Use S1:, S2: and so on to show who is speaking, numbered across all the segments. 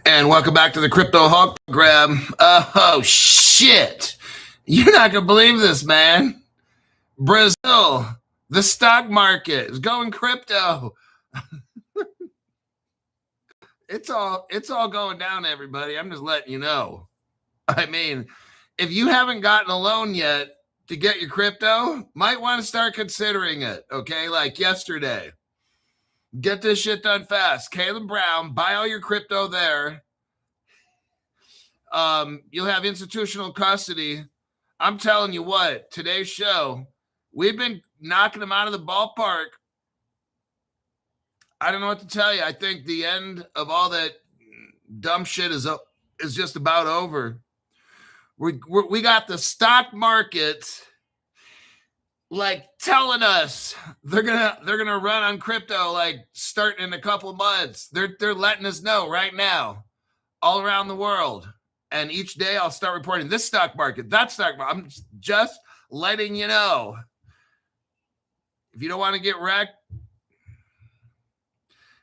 S1: And welcome back to the Crypto Hawk program. Oh, shit. You're not going to believe this, man. Brazil, the stock market is going crypto. It's all going down, everybody. I'm just letting you know. I mean, if you haven't gotten a loan yet to get your crypto, might want to start considering it, okay? Like yesterday. Get this shit done fast. Caleb Brown, buy all your crypto there. You'll have institutional custody. I'm telling you what, today's show, we've been knocking them out of the ballpark. I don't know what to tell you. I think the end of all that dumb shit is just about over. We got the stock market like telling us they're gonna run on crypto like starting in a couple of months. They're letting us know right now, all around the world. And each day I'll start reporting this stock market, that stock market. I'm just letting you know. If you don't want to get wrecked,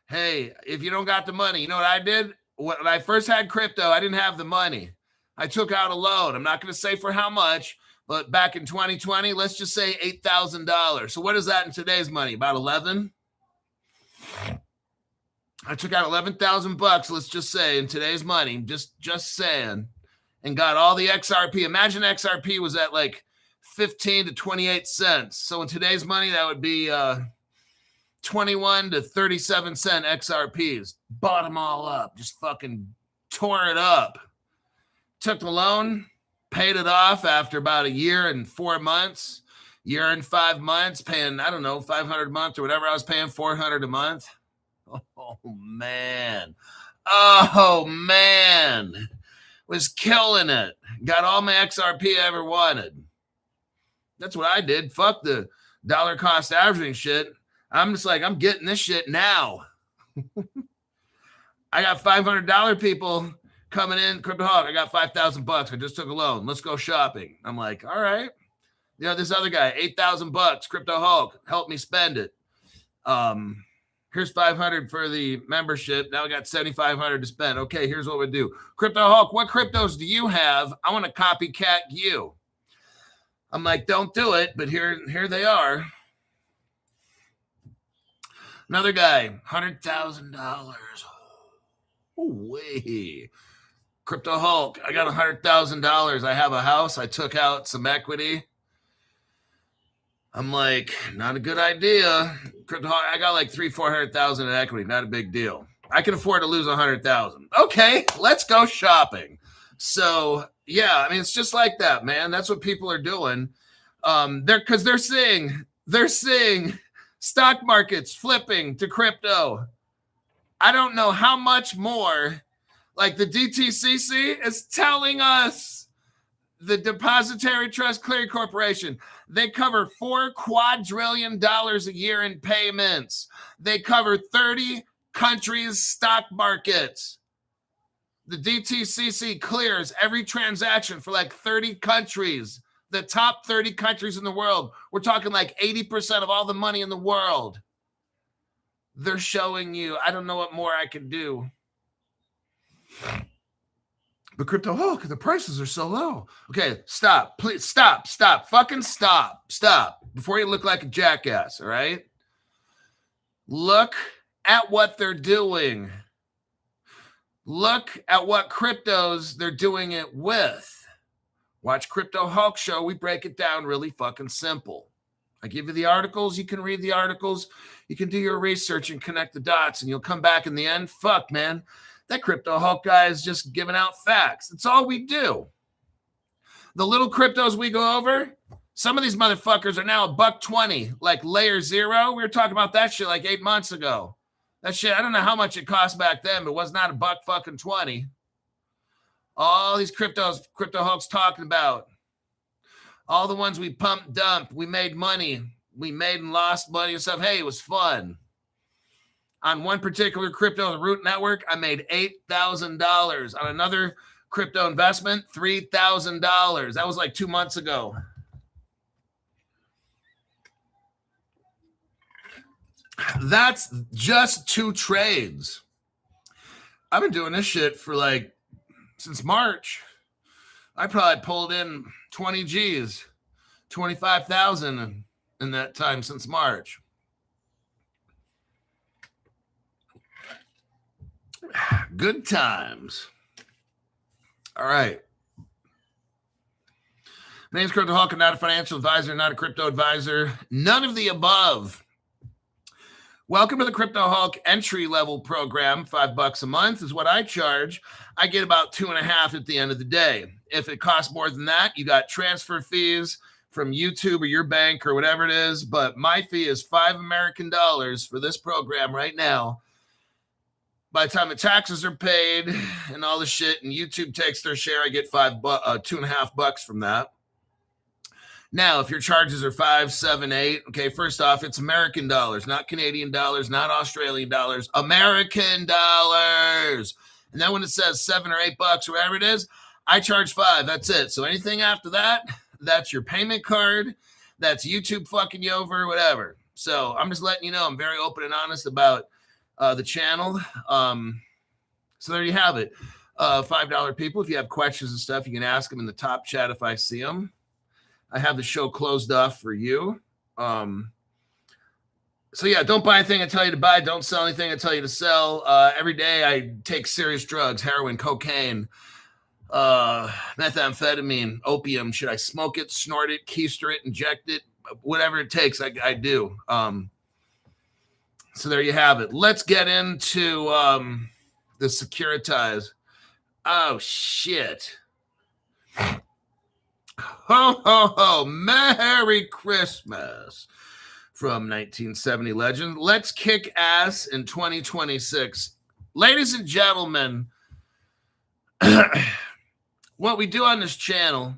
S1: hey, if you don't got the money, you know what I did? When I first had crypto, I didn't have the money. I took out a loan. I'm not going to say for how much, but back in 2020, let's just say $8,000. So what is that in today's money? About 11? I took out $11,000, let's just say, in today's money, just saying, and got all the XRP. Imagine XRP was at like 15 to 28 cents. So in today's money, that would be 21 to 37 cent XRPs. Bought them all up, just fucking tore it up. Took the loan, paid it off after about a year and 4 months, year and 5 months, paying, I don't know, $500 a month or whatever I was paying, $400 a month. Oh, man. Was killing it. Got all my XRP I ever wanted. That's what I did. Fuck the dollar cost averaging shit. I'm just like, I'm getting this shit now. I got $500 people coming in. Crypto Hawk, I got $5,000. I just took a loan. Let's go shopping. I'm like, all right. You know, this other guy, $8,000. Crypto Hawk, help me spend it. Here's $500 for the membership. Now we got $7,500 to spend. Okay, here's what we do. Crypto Hawk, what cryptos do you have? I want to copycat you. I'm like, don't do it, but here they are. Another guy, $100,000. Way. Crypto Hulk, I got $100,000. I have a house. I took out some equity. I'm like, not a good idea. Crypto Hulk, I got like $300,000-$400,000 in equity. Not a big deal. I can afford to lose $100,000. Okay, let's go shopping. So yeah, I mean, it's just like that, man. That's what people are doing. They're seeing stock markets flipping to crypto. I don't know how much more. Like the DTCC is telling us, the Depository Trust Clearing Corporation, they cover $4 quadrillion a year in payments. They cover 30 countries' stock markets. The DTCC clears every transaction for like 30 countries, the top 30 countries in the world. We're talking like 80% of all the money in the world. They're showing you. I don't know what more I can do. But Crypto Hulk, the prices are so low. Okay, stop. Please stop. Fucking stop. Before you look like a jackass, all right? Look at what they're doing. Look at what cryptos they're doing it with. Watch Crypto Hulk show. We break it down really fucking simple. I give you the articles. You can read the articles. You can do your research and connect the dots, and you'll come back in the end. Fuck, man. That Crypto Hulk guy is just giving out facts. That's all we do. The little cryptos we go over, some of these motherfuckers are now $1.20, like layer 0. We were talking about that shit like 8 months ago. That shit, I don't know how much it cost back then, but it was not $1.20. All these cryptos, Crypto Hulk's talking about. All the ones we pumped, dumped, we made money. We made and lost money and stuff. Hey, it was fun. On one particular crypto, the Root Network, I made $8,000. On another crypto investment, $3,000. That was like 2 months ago. That's just 2 trades. I've been doing this shit for like since March. I probably pulled in 20 G's, 25,000 in that time since March. Good times. All right. My name's Crypto Hawk. I'm not a financial advisor, not a crypto advisor. None of the above. Welcome to the Crypto Hawk entry-level program. $5 a month is what I charge. I get about 2.5 at the end of the day. If it costs more than that, you got transfer fees from YouTube or your bank or whatever it is. But my fee is $5 American for this program right now. By the time the taxes are paid and all the shit, and YouTube takes their share, I get $2.5 from that. Now, if your charges are 5, 7, 8, okay, first off, it's American dollars, not Canadian dollars, not Australian dollars, American dollars. And then when it says $7 or $8, whatever it is, I charge 5. That's it. So anything after that, that's your payment card. That's YouTube fucking you over, whatever. So I'm just letting you know I'm very open and honest about the channel. So there you have it. $5 people. If you have questions and stuff, you can ask them in the top chat if I see them. I have the show closed off for you. So yeah, don't buy anything I tell you to buy. Don't sell anything I tell you to sell. Every day I take serious drugs, heroin, cocaine, methamphetamine, opium. Should I smoke it, snort it, keister it, inject it? Whatever it takes, I do. So there you have it. Let's get into the Securitize. Oh, shit. Ho, ho, ho. Merry Christmas from 1970 legend. Let's kick ass in 2026. Ladies and gentlemen, what we do on this channel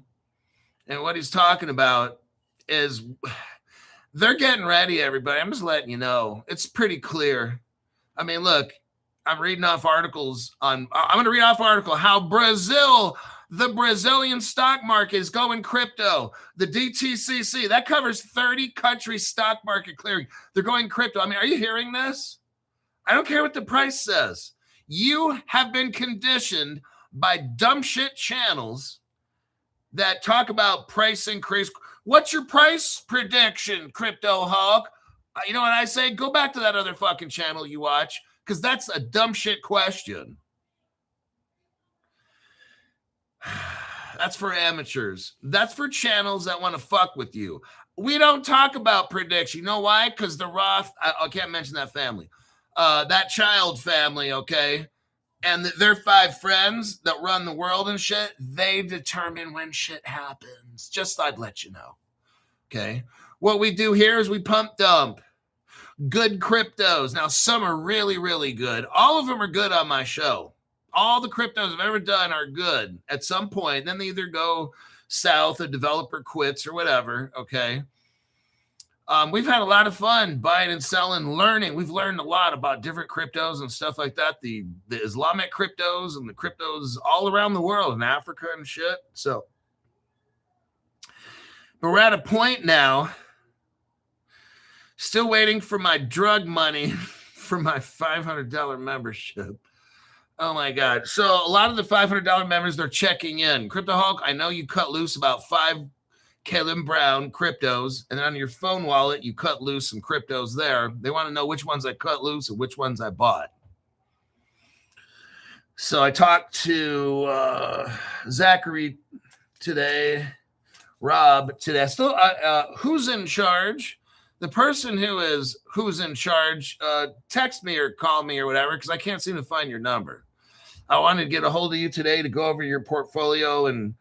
S1: and what he's talking about is they're getting ready, everybody. I'm just letting you know. It's pretty clear. I mean, look, I'm reading off articles on, I'm going to read off an article, how the Brazilian stock market is going crypto. The DTCC, that covers 30 countries' stock market clearing. They're going crypto. I mean, are you hearing this? I don't care what the price says. You have been conditioned by dumb shit channels that talk about price increase. What's your price prediction, Crypto Hawk? You know what I say? Go back to that other fucking channel you watch, because that's a dumb shit question. That's for amateurs. That's for channels that want to fuck with you. We don't talk about prediction. You know why? Because the Roth, I can't mention that family. That child family, okay? And their 5 friends that run the world and shit, they determine when shit happens. Just I'd let you know. Okay? What we do here is we pump dump good cryptos. Now, some are really, really good. All of them are good on my show. All the cryptos I've ever done are good at some point. Then they either go south, a developer quits or whatever, okay? We've had a lot of fun buying and selling, learning. We've learned a lot about different cryptos and stuff like that, the Islamic cryptos and the cryptos all around the world, in Africa and shit. So, but we're at a point now, still waiting for my drug money for my $500 membership. Oh, my God. So a lot of the $500 members, they're checking in. Crypto Hulk, I know you cut loose about 5 Caleb Brown cryptos, and on your phone wallet, you cut loose some cryptos there. They want to know which ones I cut loose and which ones I bought. So I talked to Zachary today, Rob today. Still, who's in charge? The person who's in charge, text me or call me or whatever, because I can't seem to find your number. I wanted to get a hold of you today to go over your portfolio and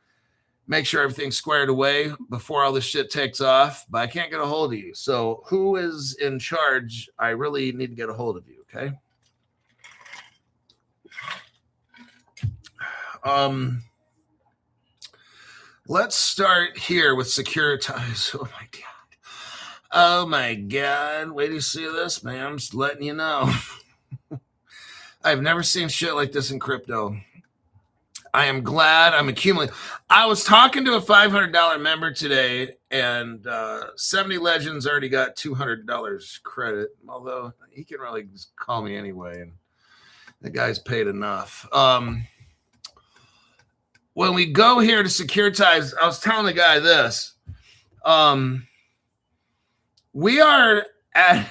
S1: make sure everything's squared away before all this shit takes off, but I can't get a hold of you. So who is in charge? I really need to get a hold of you, okay? Let's start here with Securitize. Oh, my God. Oh, my God. Wait till you see this, man. I'm just letting you know. I've never seen shit like this in crypto. I am glad I'm accumulating. I was talking to a $500 member today, and 70 Legends already got $200 credit, although he can really just call me anyway. And The guy's paid enough. When we go here to Securitize, I was telling the guy this. We are at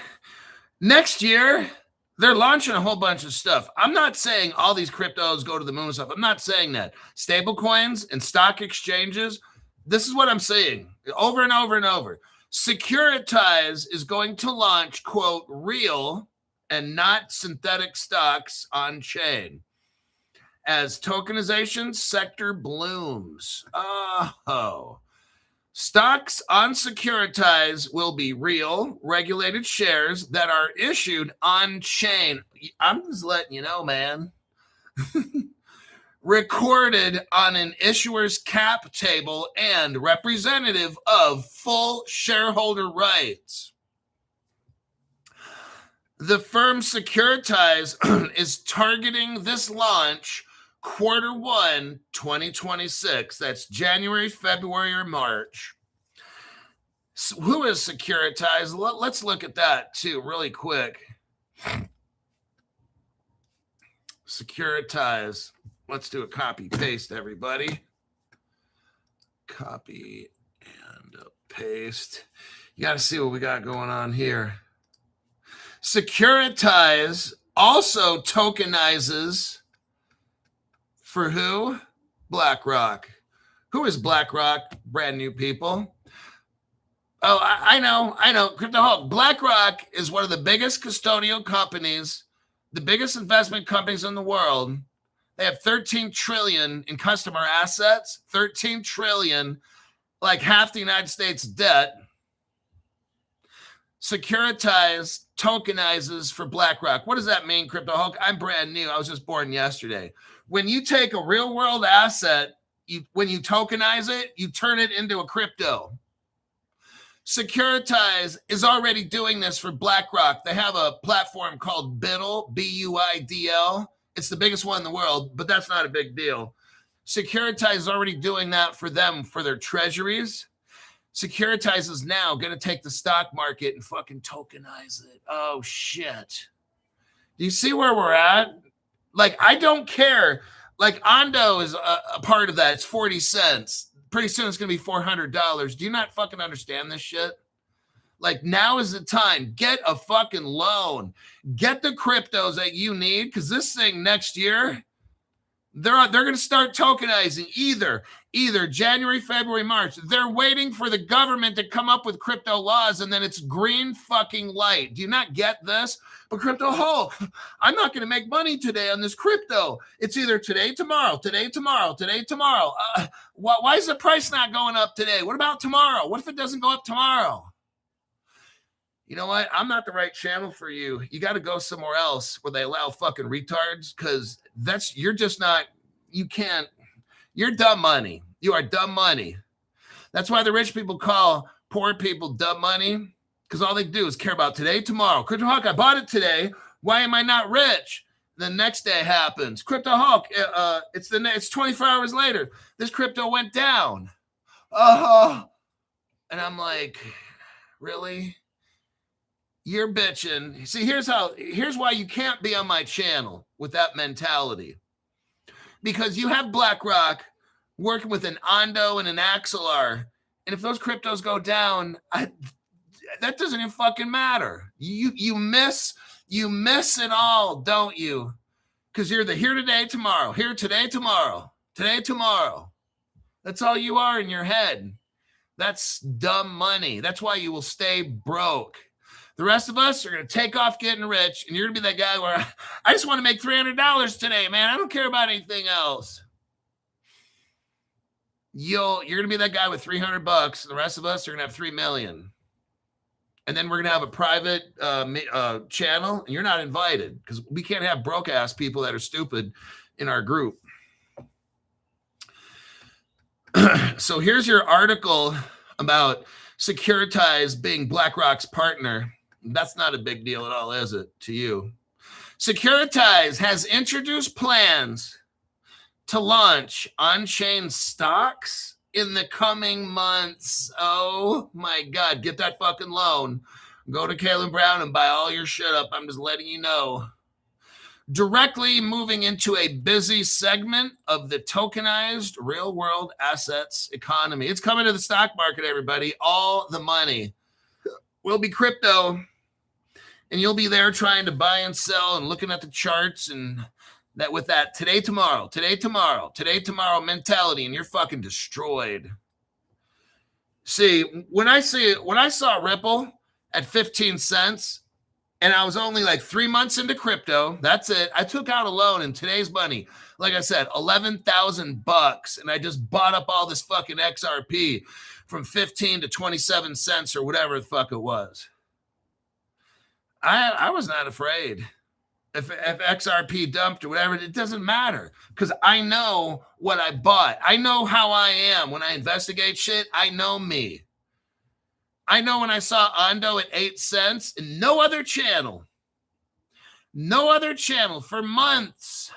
S1: next year. They're launching a whole bunch of stuff. I'm not saying all these cryptos go to the moon and stuff. I'm not saying that. Stable coins and stock exchanges. This is what I'm saying over and over and over. Securitize is going to launch, quote, real and not synthetic stocks on chain as tokenization sector blooms. Oh. Stocks on Securitize will be real, regulated shares that are issued on chain. I'm just letting you know, man. Recorded on an issuer's cap table and representative of full shareholder rights. The firm Securitize is targeting this launch Q1 2026. That's January, February, or March. So who is Securitize? Let's look at that too really quick. Securitize. Let's do a copy paste, everybody. Copy and paste. You got to see what we got going on here. Securitize also tokenizes for who? BlackRock. Who is BlackRock? Brand new people. Oh, I know. Crypto Hulk. BlackRock is one of the biggest custodial companies, the biggest investment companies in the world. They have 13 trillion in customer assets, 13 trillion, like half the United States debt. Securitize tokenizes for BlackRock. What does that mean, Crypto Hulk? I'm brand new. I was just born yesterday. When you take a real world asset, when you tokenize it, you turn it into a crypto. Securitize is already doing this for BlackRock. They have a platform called BUIDL, B-U-I-D-L. It's the biggest one in the world, but that's not a big deal. Securitize is already doing that for them, for their treasuries. Securitize is now going to take the stock market and fucking tokenize it. Oh, shit. Do you see where we're at? Like, I don't care. Like, Ondo is a part of that. It's 40 cents. Pretty soon it's going to be $400. Do you not fucking understand this shit? Like, now is the time. Get a fucking loan. Get the cryptos that you need, because this thing next year, they're going to start tokenizing either January, February, March. They're waiting for the government to come up with crypto laws, and then it's green fucking light. Do you not get this? But Crypto Hulk, I'm not going to make money today on this crypto. It's either today, tomorrow, today, tomorrow, today, tomorrow. Why is the price not going up today? What about tomorrow? What if it doesn't go up tomorrow? You know what? I'm not the right channel for you. You got to go somewhere else where they allow fucking retards, because you're just not, you can't, you're dumb money. You are dumb money. That's why the rich people call poor people dumb money, because all they do is care about today, tomorrow. Crypto Hawk, I bought it today. Why am I not rich? The next day happens. Crypto Hawk, it's 24 hours later. This crypto went down. And I'm like, really? You're bitching. See, here's why you can't be on my channel with that mentality. Because you have BlackRock working with an Ondo and an Axelar. And if those cryptos go down, that doesn't even fucking matter. You miss it all, don't you? Because you're the here today, tomorrow. Here today, tomorrow. Today, tomorrow. That's all you are in your head. That's dumb money. That's why you will stay broke. The rest of us are going to take off getting rich, and you're going to be that guy where I just want to make $300 today, man. I don't care about anything else. You're going to be that guy with $300. The rest of us are going to have $3 million. And then we're going to have a private channel, and you're not invited, because we can't have broke-ass people that are stupid in our group. So here's your article about Securitize being BlackRock's partner. That's not a big deal at all, is it, to you? Securitize has introduced plans to launch on-chain stocks in the coming months. Oh, my God. Get that fucking loan. Go to Caleb Brown and buy all your shit up. I'm just letting you know. directly moving into a busy segment of the tokenized real-world assets economy. It's coming to the stock market, everybody. All the money will be crypto, and you'll be there trying to buy and sell and looking at the charts and that with that today, tomorrow mentality, and you're fucking destroyed. See, when I saw Ripple at 15 cents, and I was only like 3 months into crypto. That's it. I took out a loan in today's money. Like I said, $11,000, and I just bought up all this fucking XRP from 15 to 27 cents or whatever the fuck it was. I was not afraid. If XRP dumped or whatever, it doesn't matter because I know what I bought. I know how I am when I investigate shit. I know me. I know when I saw Ondo at 8 cents and no other channel for months,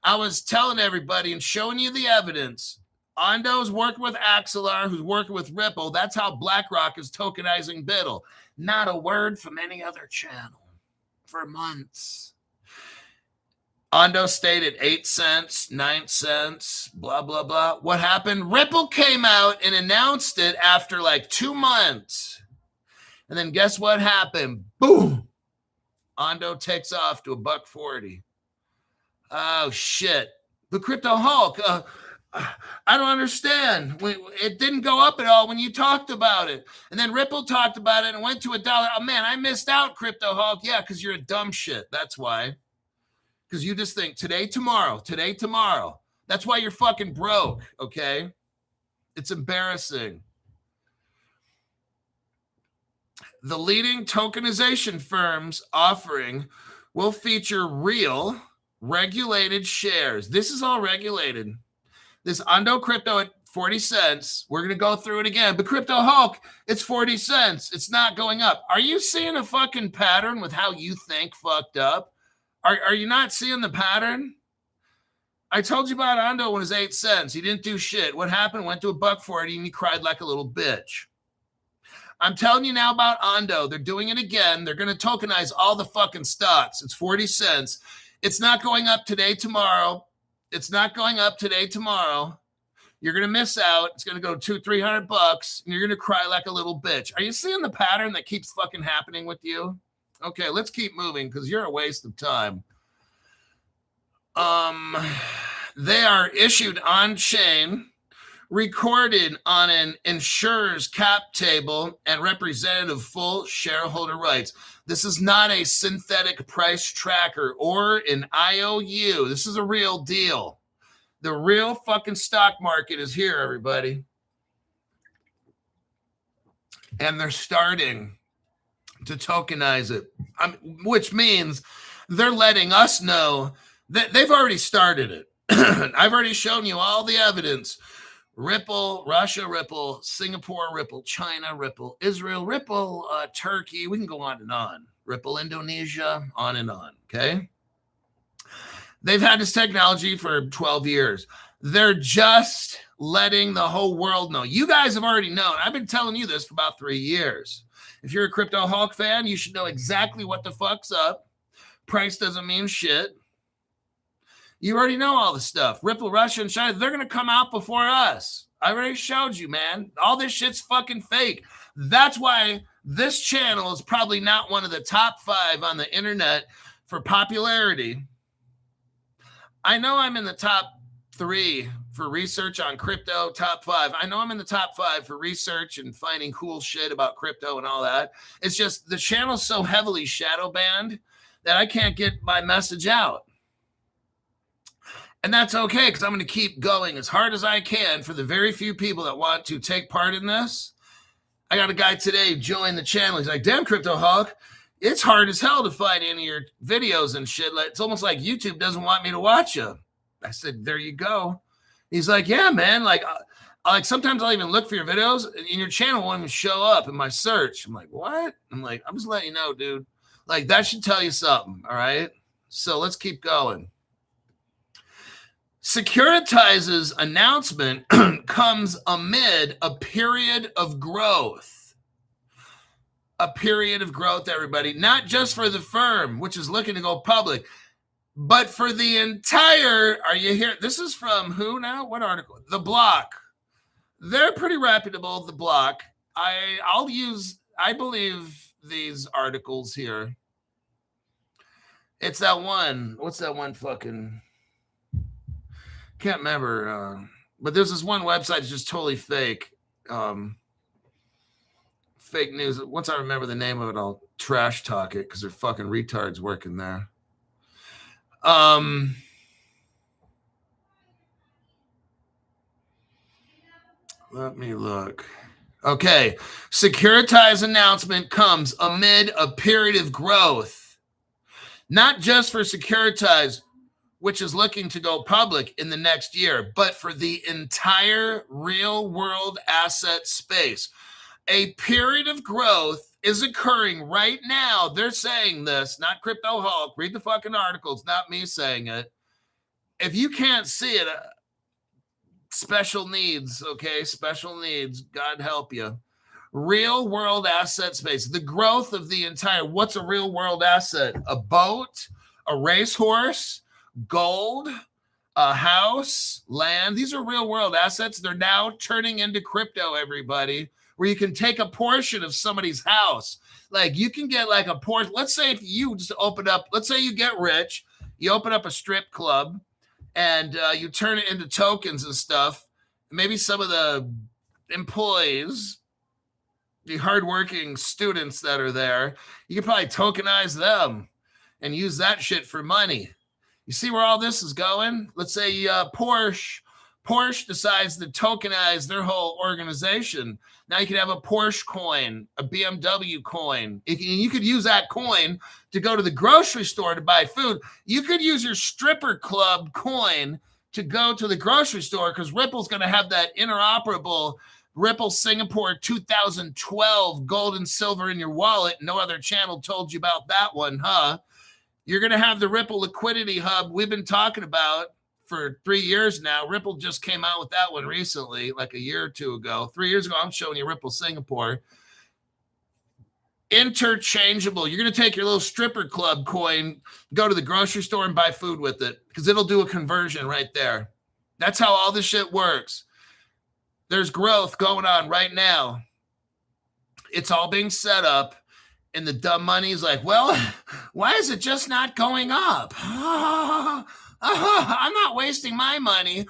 S1: I was telling everybody and showing you the evidence. Ondo's working with Axelar, who's working with Ripple. That's how BlackRock is tokenizing BUIDL. Not a word from any other channel for months. Ondo stayed at 8 cents, 9 cents, blah, blah, blah. What happened? Ripple came out and announced it after like 2 months. And then guess what happened? Boom. Ondo takes off to $1.40. Oh, shit. The Crypto Hulk. I don't understand. It didn't go up at all when you talked about it. And then Ripple talked about it and went to $1. Oh, man, I missed out, Crypto Hulk. Yeah, because you're a dumb shit. That's why. Because you just think today, tomorrow. That's why you're fucking broke, okay? It's embarrassing. The leading tokenization firms offering will feature real regulated shares. This is all regulated. This Ondo crypto at 40 cents. We're going to go through it again. But Crypto Hulk, it's 40 cents. It's not going up. Are you seeing a fucking pattern with how you think fucked up? Are you not seeing the pattern? I told you about Ondo when it was 8 cents. He didn't do shit. What happened? Went to $1.40 and he cried like a little bitch. I'm telling you now about Ondo. They're doing it again. They're going to tokenize all the fucking stocks. It's 40 cents. It's not going up today, tomorrow. You're going to miss out. It's going to go $200-$300 and you're going to cry like a little bitch. Are you seeing the pattern that keeps fucking happening with you? Okay, let's keep moving because you're a waste of time. They are issued on-chain, recorded on an insurer's cap table, and representative full shareholder rights. This is not a synthetic price tracker or an IOU. This is a real deal. The real fucking stock market is here, everybody. And they're starting to tokenize it, which means they're letting us know that they've already started it. I've already shown you all the evidence. Ripple, Russia, Ripple, Singapore, Ripple, China, Ripple, Israel, Ripple, Turkey. We can go on and on. Ripple, Indonesia, on and on, okay? They've had this technology for 12 years. They're just letting the whole world know. You guys have already known. I've been telling you this for about 3 years. If you're a Crypto Hulk fan, you should know exactly what the fuck's up. Price doesn't mean shit. You already know all the stuff. Ripple, Russia, and China, they're going to come out before us. I already showed you, man. All this shit's fucking fake. That's why this channel is probably not one of the top 5 on the internet for popularity. I know I'm in the top 3 for research on crypto, top 5. I know I'm in the top 5 for research and finding cool shit about crypto and all that. It's just the channel's so heavily shadow banned that I can't get my message out. And that's okay, because I'm going to keep going as hard as I can for the very few people that want to take part in this. I got a guy today join the channel. He's like, damn, Crypto Hulk, it's hard as hell to find any of your videos and shit. It's almost like YouTube doesn't want me to watch you. I said, there you go. He's like, yeah, man. Like sometimes I'll even look for your videos and your channel won't even show up in my search. I'm like, what? I'm like, I'm just letting you know, dude. Like, that should tell you something. All right. So let's keep going. Securitize's announcement comes amid a period of growth. a period of growth, everybody, not just for the firm, which is looking to go public, but for the entire, are you here? This is from who now? What article? The Block. They're pretty reputable, The Block. I believe these articles here. It's that one. What's that one fucking, can't remember. But there's this one website that's just totally fake. Fake news. Once I remember the name of it, I'll trash talk it because they're fucking retards working there. Let me look. Okay. Securitize announcement comes amid a period of growth. Not just for Securitize, which is looking to go public in the next year, but for the entire real world asset space. A period of growth is occurring right now. They're saying this, not Crypto Hulk. Read the fucking article. It's not me saying it. If you can't see it, special needs, okay? Special needs. God help you. Real world asset space. The growth of the entire, what's a real world asset? A boat, a racehorse, gold, a house, land. These are real world assets. They're now turning into crypto, everybody, where you can take a portion of somebody's house. Like you can get like a portion. Let's say if you just open up, let's say you get rich, you open up a strip club and you turn it into tokens and stuff. Maybe some of the employees, the hardworking students that are there, you can probably tokenize them and use that shit for money. You see where all this is going? Let's say Porsche decides to tokenize their whole organization. Now you can have a Porsche coin, a BMW coin. You could use that coin to go to the grocery store to buy food. You could use your stripper club coin to go to the grocery store because Ripple's going to have that interoperable Ripple Singapore 2012 gold and silver in your wallet. No other channel told you about that one, huh? You're going to have the Ripple Liquidity Hub we've been talking about for 3 years now. Ripple just came out with that one recently, like a year or two ago. 3 years ago, I'm showing you Ripple Singapore. Interchangeable. You're going to take your little stripper club coin, go to the grocery store and buy food with it because it'll do a conversion right there. That's how all this shit works. There's growth going on right now. It's all being set up. And the dumb money's like, well, why is it just not going up? I'm not wasting my money.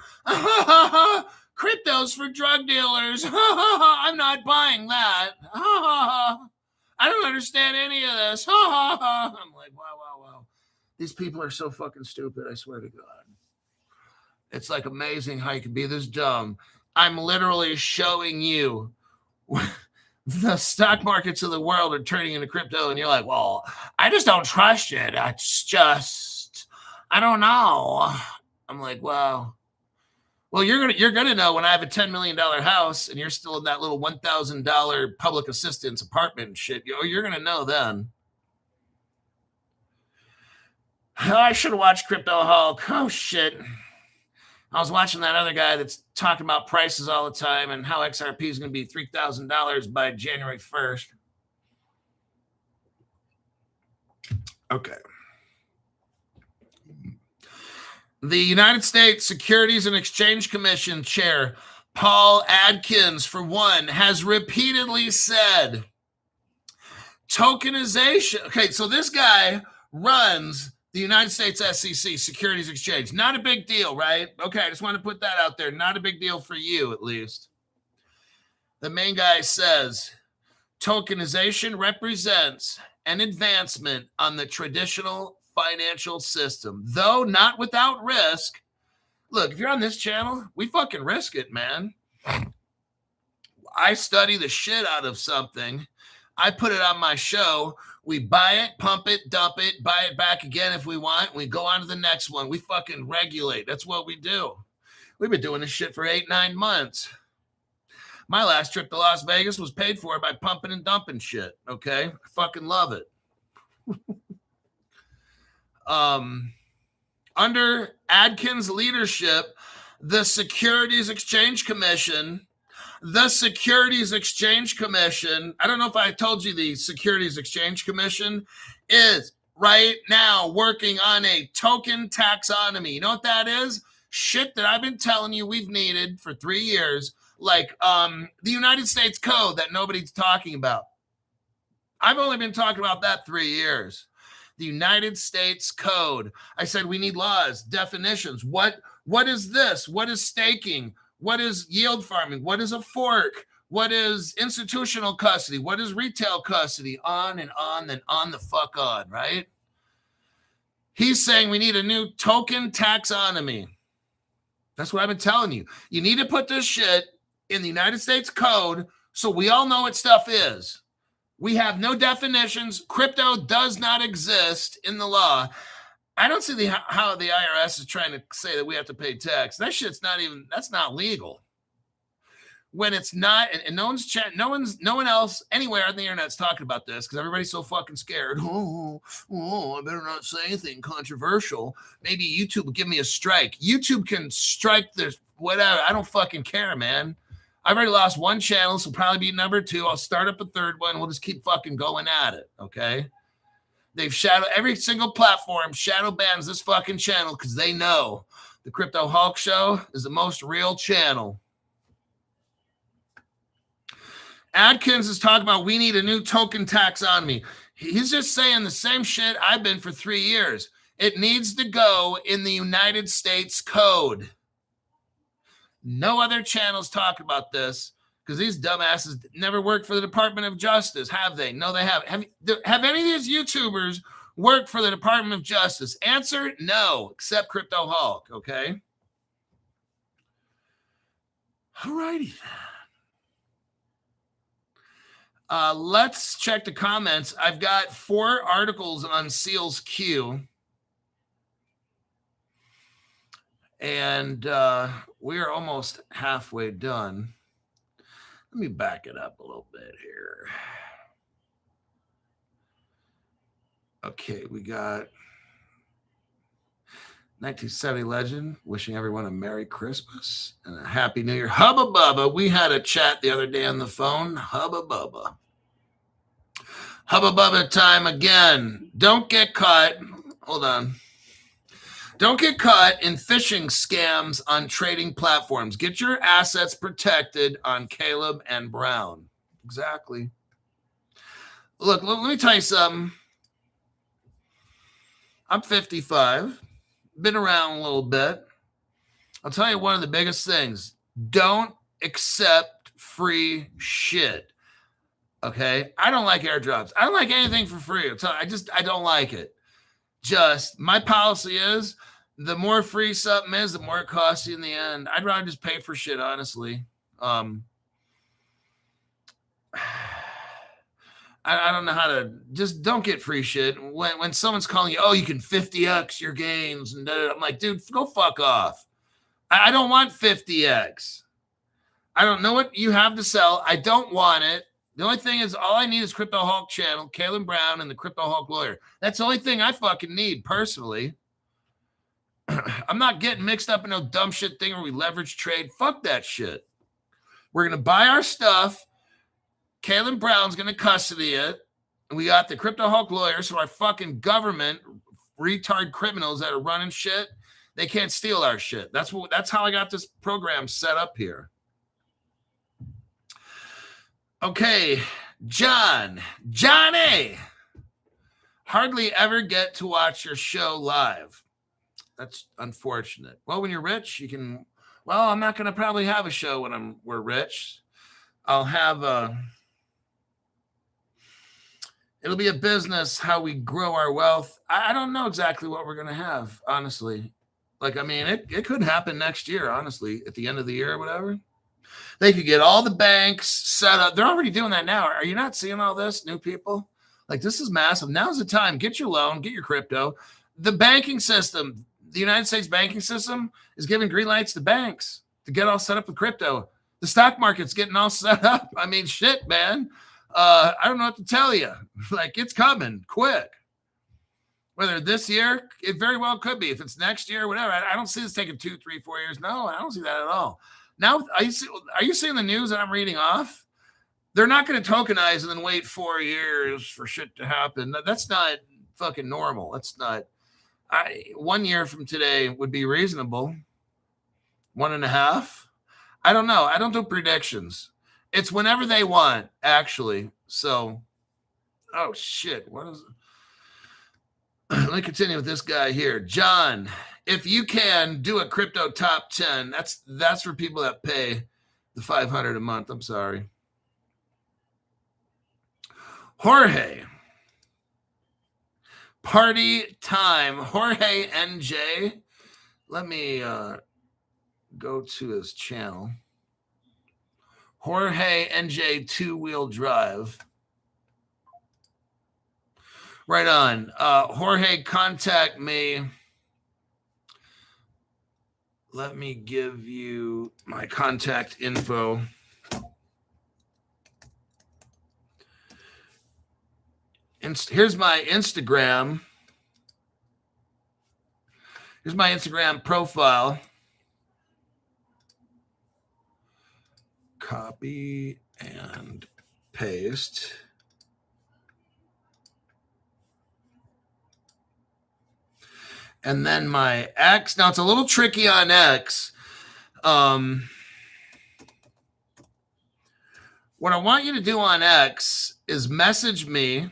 S1: Crypto's for drug dealers. I'm not buying that. I don't understand any of this. I'm like, wow. These people are so fucking stupid, I swear to God. It's like amazing how you can be this dumb. I'm literally showing you the stock markets of the world are turning into crypto, and you're like, well, I just don't trust it. I don't know. I'm like, wow. Well, you're gonna know when I have a $10 million house and you're still in that little $1,000 public assistance apartment and shit. You're gonna know then. Oh, I should have watched Crypto Hulk. Oh shit. I was watching that other guy that's talking about prices all the time and how XRP is going to be $3,000 by January 1st. Okay. The United States Securities and Exchange Commission Chair Paul Adkins, for one, has repeatedly said tokenization. Okay, so this guy runs the United States SEC, Securities Exchange. Not a big deal, right? Okay, I just want to put that out there. Not a big deal for you, at least. The main guy says, tokenization represents an advancement on the traditional financial system, though not without risk. Look, if you're on this channel, we fucking risk it, man. I study the shit out of something. I put it on my show. We buy it, pump it, dump it, buy it back again if we want. We go on to the next one. We fucking regulate. That's what we do. We've been doing this shit for 8-9 months. My last trip to Las Vegas was paid for by pumping and dumping shit. Okay? I fucking love it. Under Adkins' leadership, the Securities Exchange Commission The Securities Exchange Commission, I don't know if I told you the Securities Exchange Commission is right now working on a token taxonomy. You know what that is? Shit that I've been telling you we've needed for 3 years, like the United States Code that nobody's talking about. I've only been talking about that 3 years. The United States Code. I said we need laws, definitions. What is this? What is staking? What is yield farming? What is a fork? What is institutional custody? What is retail custody? On and on and on the fuck on, right? He's saying we need a new token taxonomy. That's what I've been telling you. You need to put this shit in the United States Code so we all know what stuff is. We have no definitions. Crypto does not exist in the law. I don't see how the IRS is trying to say that we have to pay tax. That shit's that's not legal. When it's not, and no one else anywhere on the internet's talking about this because everybody's so fucking scared. Oh, I better not say anything controversial. Maybe YouTube will give me a strike. YouTube can strike this, whatever. I don't fucking care, man. I've already lost 1 channel, so probably be number 2. I'll start up a 3rd one. We'll just keep fucking going at it, okay? They've every single platform shadow bans this fucking channel because they know the Crypto Hulk Show is the most real channel. Adkins is talking about we need a new token taxonomy. He's just saying the same shit I've been for 3 years. It needs to go in the United States Code. No other channels talk about this because these dumbasses never worked for the Department of Justice, have they? No, they haven't. Have any of these YouTubers worked for the Department of Justice? Answer, no, except Crypto Hulk, okay? All righty. Let's check the comments. I've got 4 articles on Seal's Q. And we are almost halfway done. Let me back it up a little bit here. Okay, we got 1970 legend wishing everyone a Merry Christmas and a Happy New Year. Hubba Bubba, we had a chat the other day on the phone. Hubba Bubba. Hubba Bubba time again. Don't get caught. Hold on. Don't get caught in phishing scams on trading platforms. Get your assets protected on Caleb and Brown. Exactly. Look, let me tell you something. I'm 55. Been around a little bit. I'll tell you one of the biggest things. Don't accept free shit. Okay? I don't like airdrops. I don't like anything for free. I don't like it. Just my policy is the more free something is, the more it costs you in the end. I'd rather just pay for shit, honestly. I don't know how to, just don't get free shit. When someone's calling you, oh, you can 50x your gains, and I'm like, dude, go fuck off. I don't want 50x. I don't know what you have to sell. I don't want it. The only thing is, all I need is Crypto Hulk channel, Caleb Brown, and the Crypto Hulk lawyer. That's the only thing I fucking need, personally. I'm not getting mixed up in no dumb shit thing where we leverage trade. Fuck that shit. We're going to buy our stuff. Caleb Brown's going to custody it. And we got the Crypto Hulk lawyers, so our fucking government, retard criminals that are running shit, they can't steal our shit. That's how I got this program set up here. Okay, Johnny. Hardly ever get to watch your show live. That's unfortunate. Well, when you're rich, you can. Well, I'm not going to probably have a show when we're rich. I'll have it'll be a business how we grow our wealth. I don't know exactly what we're going to have, honestly. Like, I mean, it could happen next year, honestly, at the end of the year or whatever. They could get all the banks set up. They're already doing that now. Are you not seeing all this, new people? Like, this is massive. Now's the time. Get your loan. Get your crypto. The banking system, the United States banking system is giving green lights to banks to get all set up with crypto. The stock market's getting all set up. I mean, shit, man. I don't know what to tell you. Like, it's coming quick. Whether this year, it very well could be. If it's next year, whatever. I don't see this taking 2, 3, 4 years. No, I don't see that at all. Now, are you seeing the news that I'm reading off? They're not going to tokenize and then wait 4 years for shit to happen. That's not fucking normal. That's not. 1 year from today would be reasonable. 1.5. I don't know. I don't do predictions. It's whenever they want, actually. So, oh shit. What is it? Let me continue with this guy here. John, if you can do a crypto top 10, that's for people that pay the $500 a month. I'm sorry. Jorge. Party time. Jorge NJ. Let me go to his channel. Jorge NJ 2-wheel drive. Right on. Jorge, contact me. Let me give you my contact info. Here's my Instagram. Here's my Instagram profile. Copy and paste. And then my X. Now, it's a little tricky on X. What I want you to do on X is message me.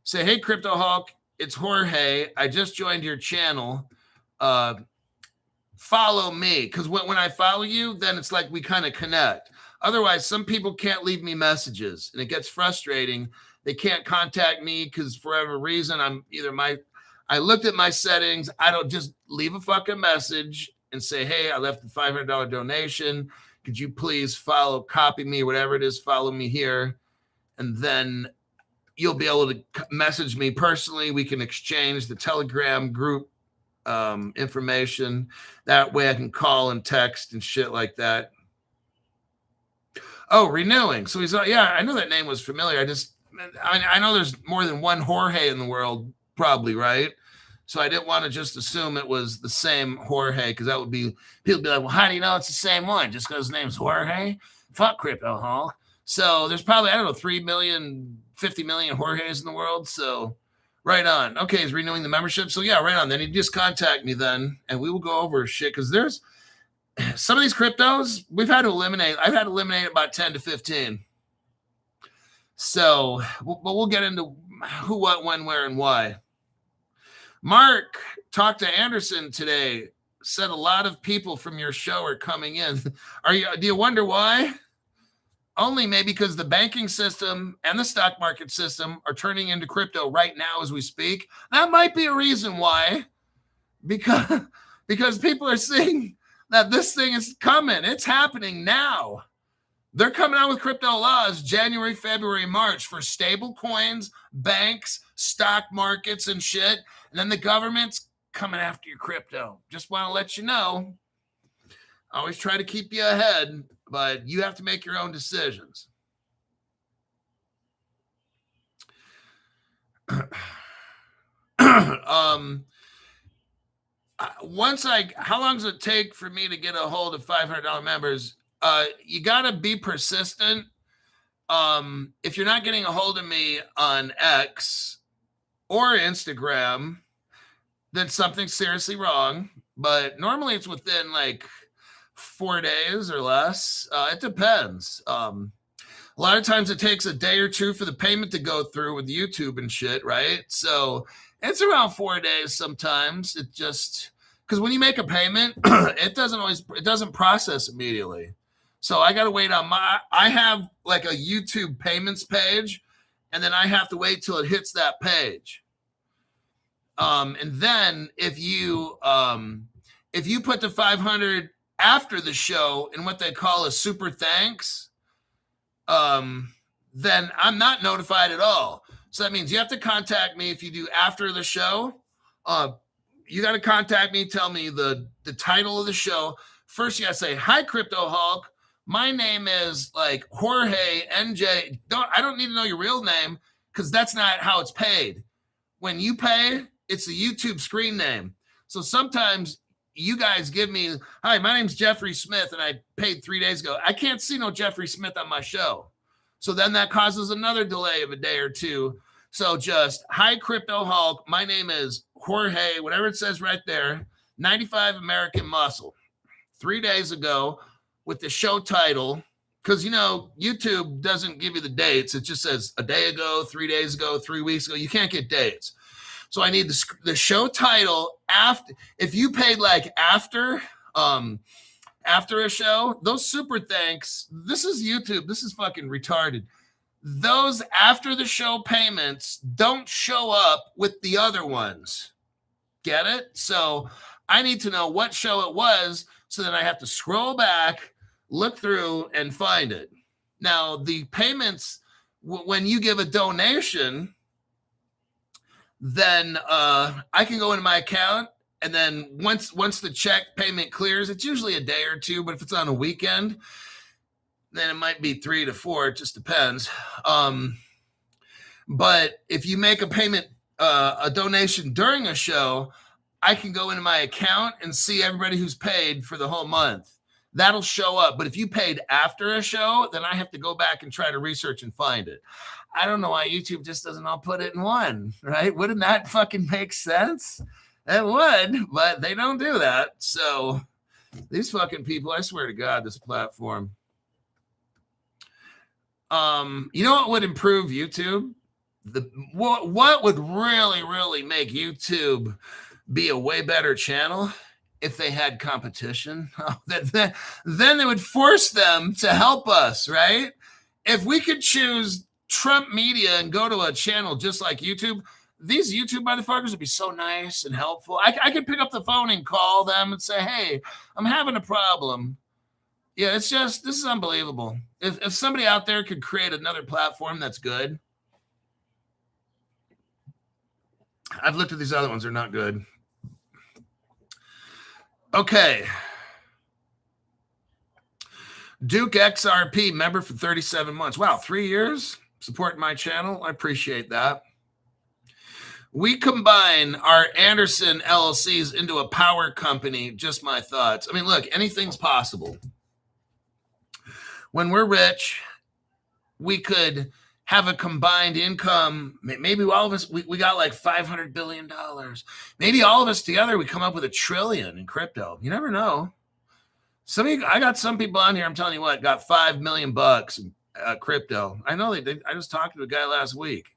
S1: Say, hey, Crypto Hulk, it's Jorge. I just joined your channel. Follow me. Because when I follow you, then it's like we kind of connect. Otherwise, some people can't leave me messages, and it gets frustrating. They can't contact me because for whatever reason, I looked at my settings. I don't just leave a fucking message and say, hey, I left the $500 donation. Could you please copy me, whatever it is, follow me here. And then you'll be able to message me personally. We can exchange the Telegram group information. That way I can call and text and shit like that. Oh, renewing. So he's yeah, I know that name was familiar. I know there's more than one Jorge in the world, probably, right? So I didn't want to just assume it was the same Jorge, because that would be, people be like, well, how do you know it's the same one? Just because his name's Jorge? Fuck Crypto Hulk. So there's probably, I don't know, 3 million, 50 million Jorges in the world. So right on. Okay, he's renewing the membership. So yeah, right on. Then you just contact me then, and we will go over shit, because there's some of these cryptos I've had to eliminate about 10 to 15. So, but we'll get into who, what, when, where, and why. Mark talked to Anderson today. Said a lot of people from your show are coming in. Do you wonder why? Only maybe because the banking system and the stock market system are turning into crypto right now as we speak. That might be a reason why. Because people are seeing that this thing is coming. It's happening now. They're coming out with crypto laws January, February, March for stable coins, banks, stock markets, and shit. And then the government's coming after your crypto. Just want to let you know. I always try to keep you ahead, but you have to make your own decisions. How long does it take for me to get a hold of $500 members? You got to be persistent. If you're not getting a hold of me on X or Instagram, then something's seriously wrong. But normally it's within like 4 days or less. It depends. A lot of times it takes a day or two for the payment to go through with YouTube and shit, right? So it's around 4 days sometimes. It just, because when you make a payment, it doesn't process immediately. So I got to wait on I have like a YouTube payments page, and then I have to wait till it hits that page. And then if you put the 500 after the show in what they call a super thanks, then I'm not notified at all. So that means you have to contact me if you do after the show. You got to contact me, tell me the title of the show. First, you got to say, hi, Crypto Hulk. My name is like Jorge NJ. I don't need to know your real name, because that's not how it's paid. When you pay, it's a YouTube screen name. So sometimes you guys give me, hi, my name's Jeffrey Smith, and I paid 3 days ago. I can't see no Jeffrey Smith on my show. So then that causes another delay of a day or two. So just, hi, Crypto Hulk. My name is Jorge, whatever it says right there, 95 American Muscle. 3 days ago with the show title, because, you know, YouTube doesn't give you the dates. It just says a day ago, 3 days ago, 3 weeks ago. You can't get dates. So I need the show title after. If you paid like after a show, those super thanks, this is YouTube. This is fucking retarded. Those after the show payments don't show up with the other ones. Get it? So I need to know what show it was, so then I have to scroll back, look through, and find it. Now, the payments, when you give a donation, then I can go into my account, and then once the check payment clears, it's usually a day or two, but if it's on a weekend, then it might be 3 to 4. It just depends. But if you make a payment, a donation during a show, I can go into my account and see everybody who's paid for the whole month. That'll show up. But if you paid after a show, then I have to go back and try to research and find it. I don't know why YouTube just doesn't all put it in one, right? Wouldn't that fucking make sense? It would, but they don't do that. So these fucking people, I swear to God, this platform. You know what would improve YouTube? What would really make YouTube be a way better channel? If they had competition, then they would force them to help us, right? If we could choose Trump Media and go to a channel just like YouTube, these YouTube motherfuckers would be so nice and helpful. I could pick up the phone and call them and say, hey, I'm having a problem. Yeah, it's just, this is unbelievable. If somebody out there could create another platform that's good. I've looked at these other ones. They're not good. Okay. Duke XRP, member for 37 months. Wow, 3 years supporting my channel. I appreciate that. We combine our Anderson LLCs into a power company. Just my thoughts. I mean, look, anything's possible. When we're rich, we could have a combined income. Maybe all of us, we got like $500 billion. Maybe all of us together, we come up with $1 trillion in crypto. You never know. I got some people on here, I'm telling you what, got $5 million in crypto. I know they did. I just talked to a guy last week.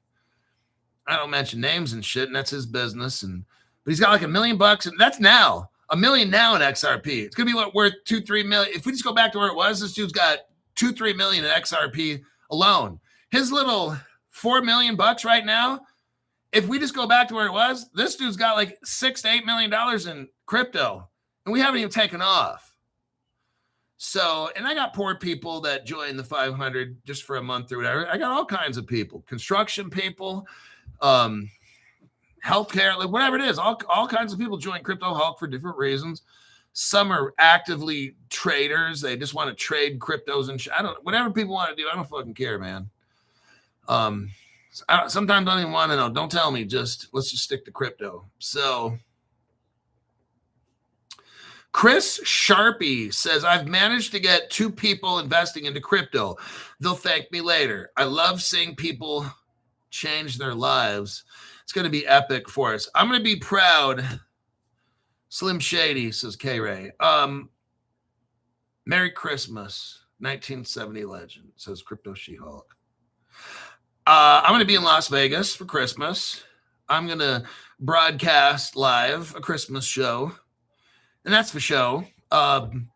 S1: I don't mention names and shit, and that's his business. But he's got like $1 million, and that's now $1 million now in XRP. It's gonna be worth 2-3 million. If we just go back to where it was, this dude's got 2-3 million in XRP alone. His little $4 million right now, if we just go back to where it was, this dude's got like $6 to $8 million in crypto, and we haven't even taken off. So, and I got poor people that join the 500 just for a month or whatever. I got all kinds of people, construction people, healthcare, like whatever it is. All kinds of people join Crypto Hulk for different reasons. Some are actively traders. They just want to trade cryptos and whatever people want to do. I don't fucking care, man. Sometimes I don't even want to know. Don't tell me. Let's just stick to crypto. So Chris Sharpie says, I've managed to get 2 people investing into crypto. They'll thank me later. I love seeing people change their lives. It's going to be epic for us. I'm going to be proud. Slim Shady says, K-Ray. Merry Christmas. 1970 legend, says Crypto She-Hulk. I'm going to be in Las Vegas for Christmas. I'm going to broadcast live a Christmas show. And that's for show. I'm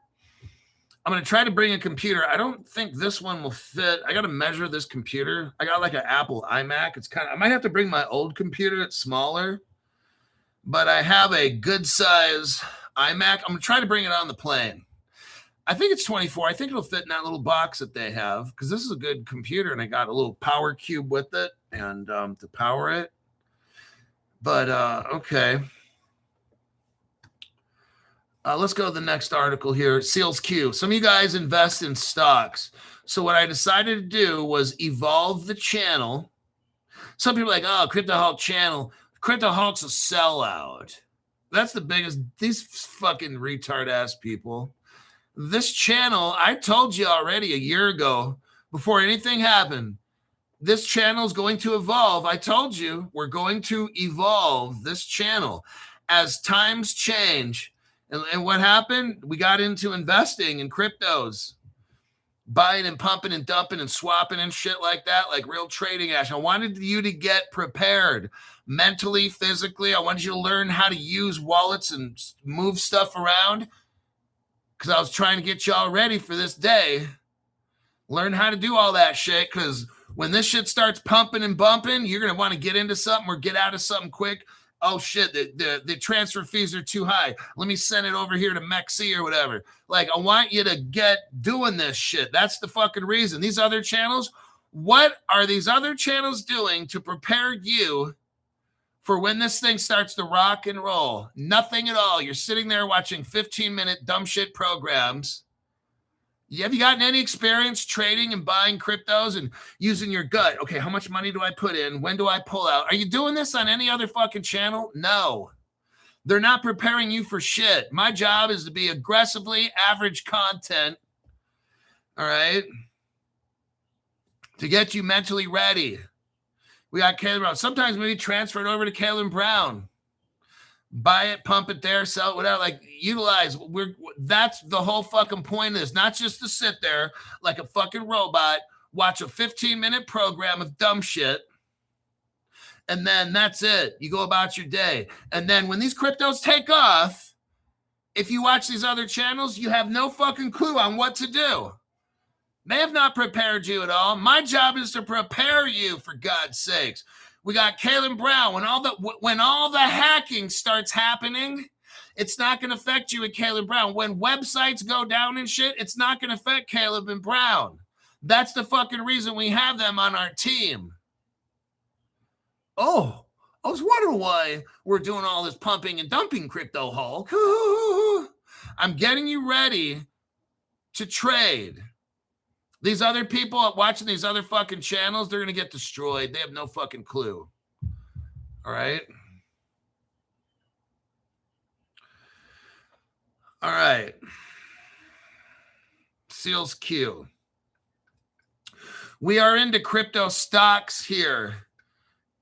S1: going to try to bring a computer. I don't think this one will fit. I got to measure this computer. I got like an Apple iMac. I might have to bring my old computer. It's smaller. But I have a good size iMac. I'm going to try to bring it on the plane. I think it's 24. I think it'll fit in that little box that they have because this is a good computer and I got a little power cube with it and to power it. But okay. Let's go to the next article here. Seals Q. Some of you guys invest in stocks. So what I decided to do was evolve the channel. Some people are like, oh, Crypto Hulk channel. Crypto Hulk's a sellout. That's the biggest, these fucking retard ass people. This channel, I told you already a year ago, before anything happened, this channel is going to evolve. I told you we're going to evolve this channel as times change. And what happened? We got into investing in cryptos, buying and pumping and dumping and swapping and shit like that, like real trading action. I wanted you to get prepared mentally, physically. I wanted you to learn how to use wallets and move stuff around because I was trying to get y'all ready for this day. Learn how to do all that shit, because when this shit starts pumping and bumping, you're going to want to get into something or get out of something quick. Oh, shit, the transfer fees are too high. Let me send it over here to Mexi or whatever. Like, I want you to get doing this shit. That's the fucking reason. These other channels, what are these other channels doing to prepare you for when this thing starts to rock and roll? Nothing at all. You're sitting there watching 15-minute dumb shit programs. Have you gotten any experience trading and buying cryptos and using your gut? Okay, how much money do I put in? When do I pull out? Are you doing this on any other fucking channel? No. They're not preparing you for shit. My job is to be aggressively average content, all right, to get you mentally ready. We got Caleb Brown. Sometimes maybe transfer it over to Caleb Brown. Buy it, pump it there, sell it, whatever. Like, utilize. That's the whole fucking point of this. Not just to sit there like a fucking robot, watch a 15-minute program of dumb shit, and then that's it. You go about your day. And then when these cryptos take off, if you watch these other channels, you have no fucking clue on what to do. They have not prepared you at all. My job is to prepare you, for God's sakes. We got Caleb Brown. When all the hacking starts happening, it's not going to affect you at Caleb Brown. When websites go down and shit, it's not going to affect Caleb and Brown. That's the fucking reason we have them on our team. Oh, I was wondering why we're doing all this pumping and dumping, Crypto Hulk. I'm getting you ready to trade. These other people watching these other fucking channels, they're going to get destroyed. They have no fucking clue. All right? All right. Seals Q. We are into crypto stocks here.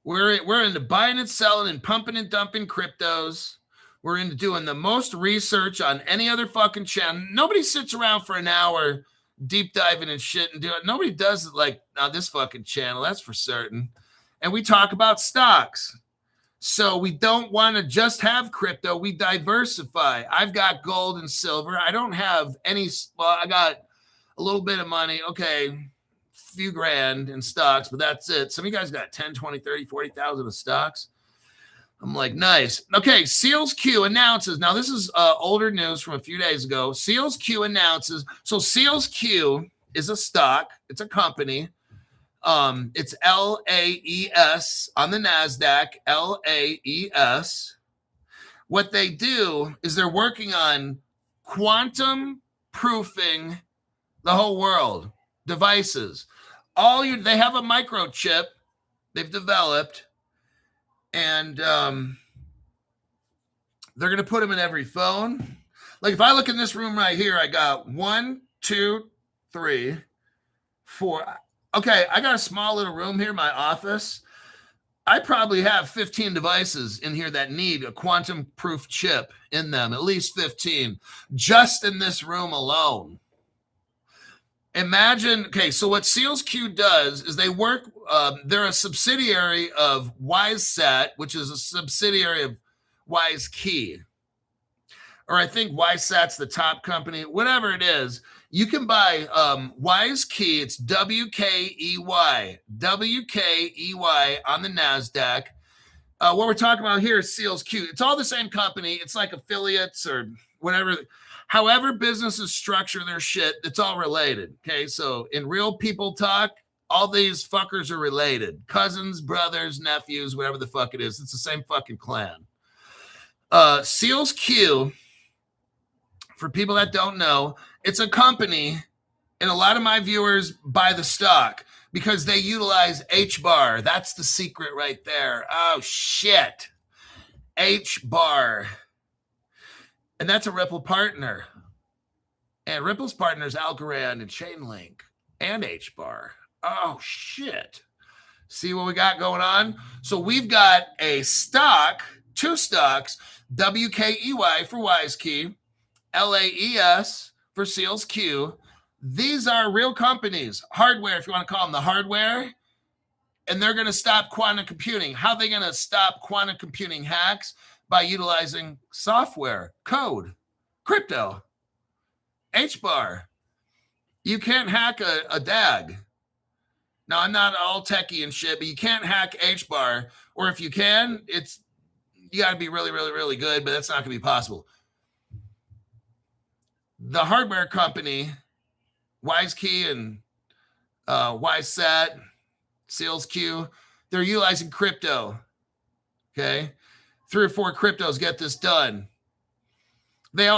S1: We're into buying and selling and pumping and dumping cryptos. We're into doing the most research on any other fucking channel. Nobody sits around for an hour deep diving and shit and do it. Nobody does it like on this fucking channel, that's for certain. And we talk about stocks. So we don't want to just have crypto. We diversify. I've got gold and silver. I don't have any. Well, I got a little bit of money. Okay, few grand in stocks, but that's it. Some of you guys got 10, 20, 30, 40,000 of stocks. I'm like, nice. Okay, Seals Q announces. Now, this is older news from a few days ago. Seals Q announces. So Seals Q is a stock. It's a company. It's LAES on the NASDAQ, LAES. What they do is they're working on quantum proofing the whole world, devices. They have a microchip they've developed. And they're going to put them in every phone. Like if I look in this room right here, I got 1, 2, 3, 4. Okay, I got a small little room here, my office. I probably have 15 devices in here that need a quantum proof chip in them, at least 15, just in this room alone. Imagine, okay, so what Seals Q does is they work, they're a subsidiary of WiseSat, which is a subsidiary of WiseKey. Or I think WiseSat's the top company, whatever it is. You can buy WiseKey, it's WKEY, WKEY on the NASDAQ. What we're talking about here is Seals Q. It's all the same company. It's like affiliates or whatever. However businesses structure their shit, it's all related, okay? So in real people talk, all these fuckers are related. Cousins, brothers, nephews, whatever the fuck it is. It's the same fucking clan. Seals Q, for people that don't know, it's a company, and a lot of my viewers buy the stock because they utilize HBAR. That's the secret right there. Oh, shit. HBAR. And that's a Ripple partner. And Ripple's partners, Algorand and Chainlink and HBAR. Oh, shit. See what we got going on? So we've got a stock, two stocks, WKEY for WiseKey, LAES for SealsQ. These are real companies, hardware, if you want to call them the hardware, and they're going to stop quantum computing. How are they going to stop quantum computing hacks? By utilizing software, code, crypto, HBAR. You can't hack a DAG. Now, I'm not all techie and shit, but you can't hack HBAR. Or if you can, you got to be really, really, really good, but that's not going to be possible. The hardware company, WiseKey and WiseSat, SealsQ, they're utilizing crypto. Okay? 3 or 4 cryptos get this done. They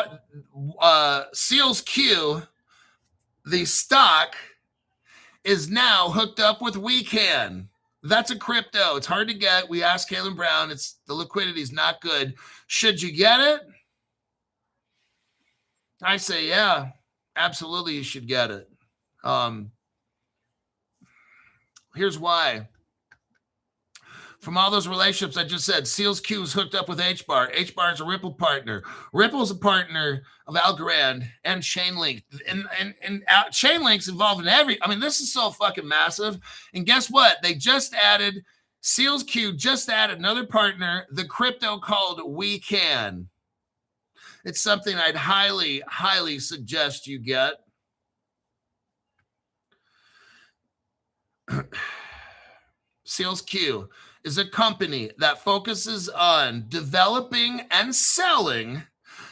S1: SealsQ, the stock, is now hooked up with WeCan. That's a crypto. It's hard to get. We asked Caitlin Brown. The liquidity is not good. Should you get it? I say, yeah, absolutely you should get it. Here's why. From all those relationships I just said, SealsQ is hooked up with HBAR. HBAR is a Ripple partner. Ripple is a partner of Algorand and Chainlink. And Chainlink's involved in this is so fucking massive. And guess what? They just added, SealsQ just added another partner, the crypto called WeCan. It's something I'd highly, highly suggest you get. SealsQ is a company that focuses on developing and selling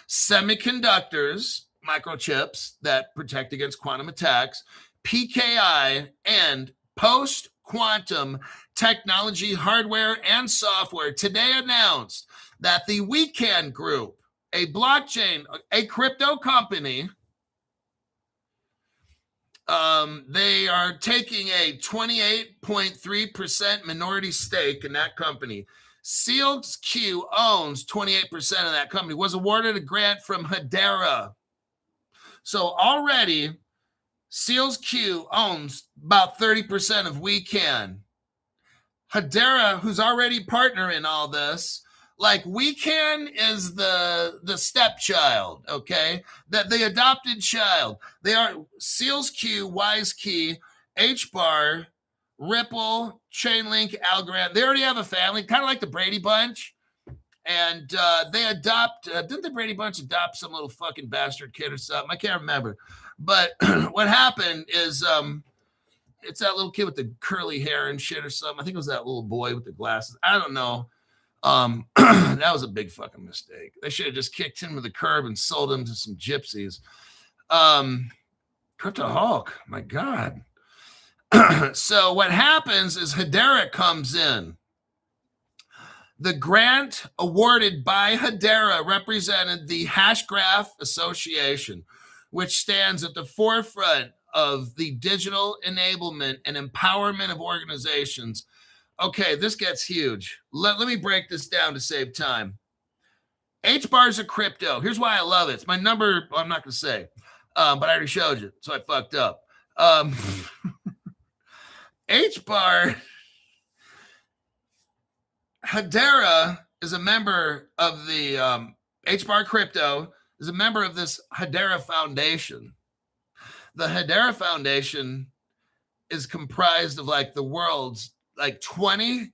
S1: semiconductors, microchips that protect against quantum attacks, PKI, and post-quantum technology hardware and software. Today announced that the WeCan Group, a blockchain, a crypto company, they are taking a 28.3% minority stake in that company. SealsQ owns 28% of that company, was awarded a grant from Hedera. So already, SealsQ owns about 30% of WeCan. Hedera, who's already partner in all this, like WeCan is the stepchild, okay? That the adopted child. They are SealsQ, WiseKey, HBAR, Ripple, Chainlink, Algorand. They already have a family, kind of like the Brady Bunch. And they didn't the Brady Bunch adopt some little fucking bastard kid or something? I can't remember. But what happened is it's that little kid with the curly hair and shit or something. I think it was that little boy with the glasses. I don't know. That was a big fucking mistake. They should have just kicked him to the curb and sold him to some gypsies. Crypto Hulk, my God. So what happens is Hedera comes in. The grant awarded by Hedera represented the Hashgraph Association, which stands at the forefront of the digital enablement and empowerment of organizations. Okay, this gets huge. Let me break this down to save time. HBAR is a crypto. Here's why I love it. It's my number. Well, I'm not going to say, but I already showed you, so I fucked up. HBAR, Hedera is a member of the HBAR crypto, is a member of this Hedera Foundation. The Hedera Foundation is comprised of like the world's, like 20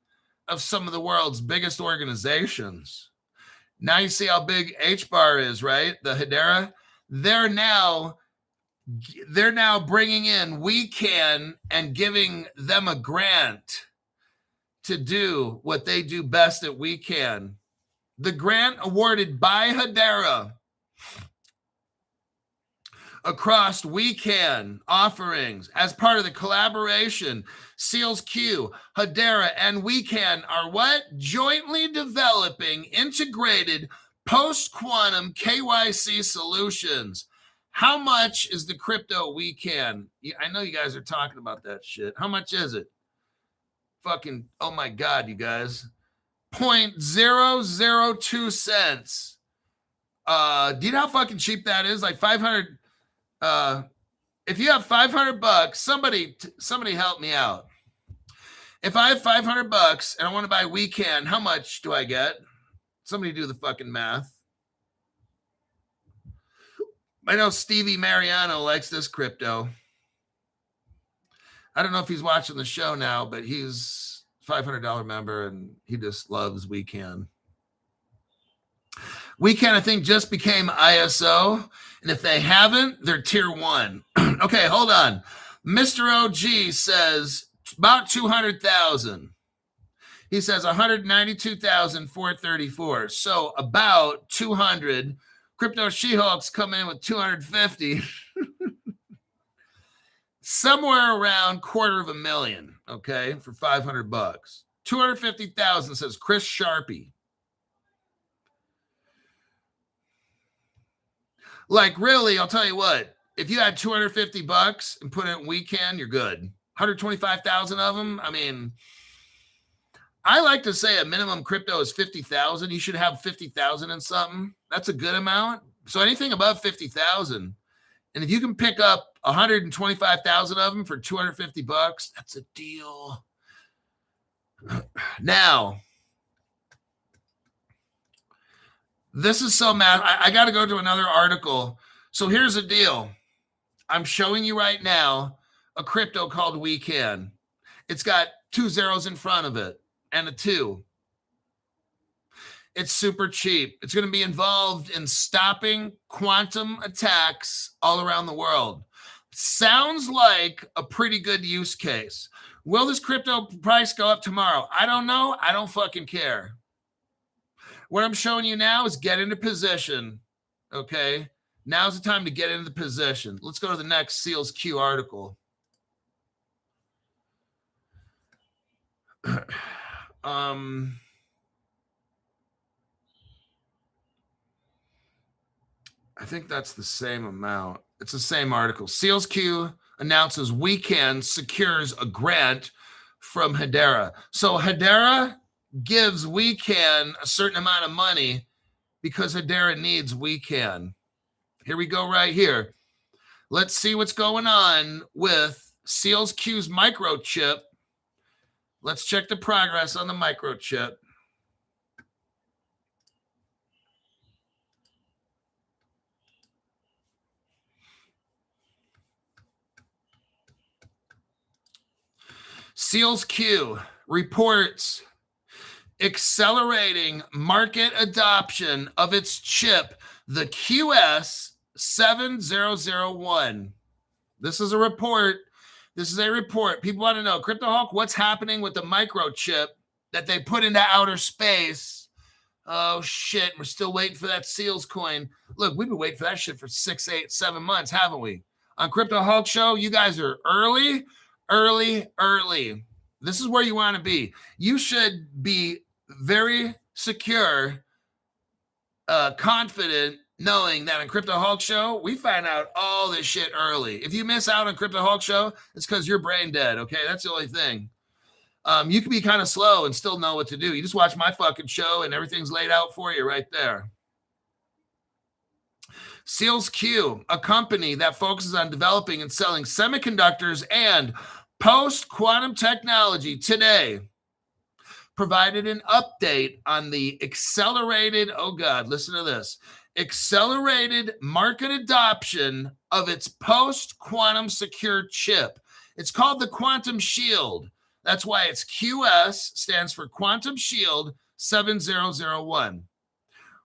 S1: of some of the world's biggest organizations. Now you see how big HBAR is, right? The Hedera, they're now bringing in WeCan and giving them a grant to do what they do best at WeCan. The grant awarded by Hedera across WeCan offerings as part of the collaboration, SealsQ, Hedera, and WeCan are what? Jointly developing integrated post-quantum KYC solutions. How much is the crypto WeCan? I know you guys are talking about that shit. How much is it? Fucking, oh my God, you guys. 0.002 cents. Do you know how fucking cheap that is? Like 500. If you have $500, somebody help me out. If I have $500 and I want to buy Weekend, how much do I get? Somebody do the fucking math. I know Stevie Mariano likes this crypto. I don't know if he's watching the show now, but he's a $500 member and he just loves Weekend. Weekend, I think, just became ISO. And if they haven't, they're tier 1. Okay, hold on. Mr. OG says about 200,000. He says 192,434. So about 200. Crypto She-Hulk's coming in with 250. Somewhere around $250,000, okay, for $500. 250,000 says Chris Sharpie. Like, really, I'll tell you what, if you had $250 and put it in Weekend, you're good. 125,000 of them. I mean, I like to say a minimum crypto is 50,000. You should have 50,000 in something. That's a good amount. So anything above 50,000, and if you can pick up 125,000 of them for $250, that's a deal. Now, this is so mad. I got to go to another article. So here's the deal. I'm showing you right now a crypto called Weekend. It's got 2 zeros in front of it and a 2. It's super cheap. It's going to be involved in stopping quantum attacks all around the world. Sounds like a pretty good use case. Will this crypto price go up tomorrow? I don't know. I don't fucking care. What I'm showing you now is get into position, okay? Now's the time to get into the position. Let's go to the next Seals Q article. I think that's the same amount. It's the same article. Seals Q announces Weekend secures a grant from Hedera. So Hedera gives Weekend a certain amount of money because Hedera needs Weekend. Here we go right here. Let's see what's going on with Seals Q's microchip. Let's check the progress on the microchip. Seals Q reports accelerating market adoption of its chip, the QS7001. This is a report. People want to know, Crypto Hawk, what's happening with the microchip that they put into outer space? Oh, shit. We're still waiting for that Seals coin. Look, we've been waiting for that shit for 6, 8, 7 months, haven't we? On Crypto Hawk Show, you guys are early. This is where you want to be. You should be very secure, confident, knowing that on Crypto Hawk Show, we find out all this shit early. If you miss out on Crypto Hawk Show, it's because you're brain dead, okay? That's the only thing. You can be kind of slow and still know what to do. You just watch my fucking show and everything's laid out for you right there. Seals Q, a company that focuses on developing and selling semiconductors and post-quantum technology today, provided an update on the accelerated, listen to this, accelerated market adoption of its post-quantum secure chip. It's called the Quantum Shield. That's why it's QS, stands for Quantum Shield 7001.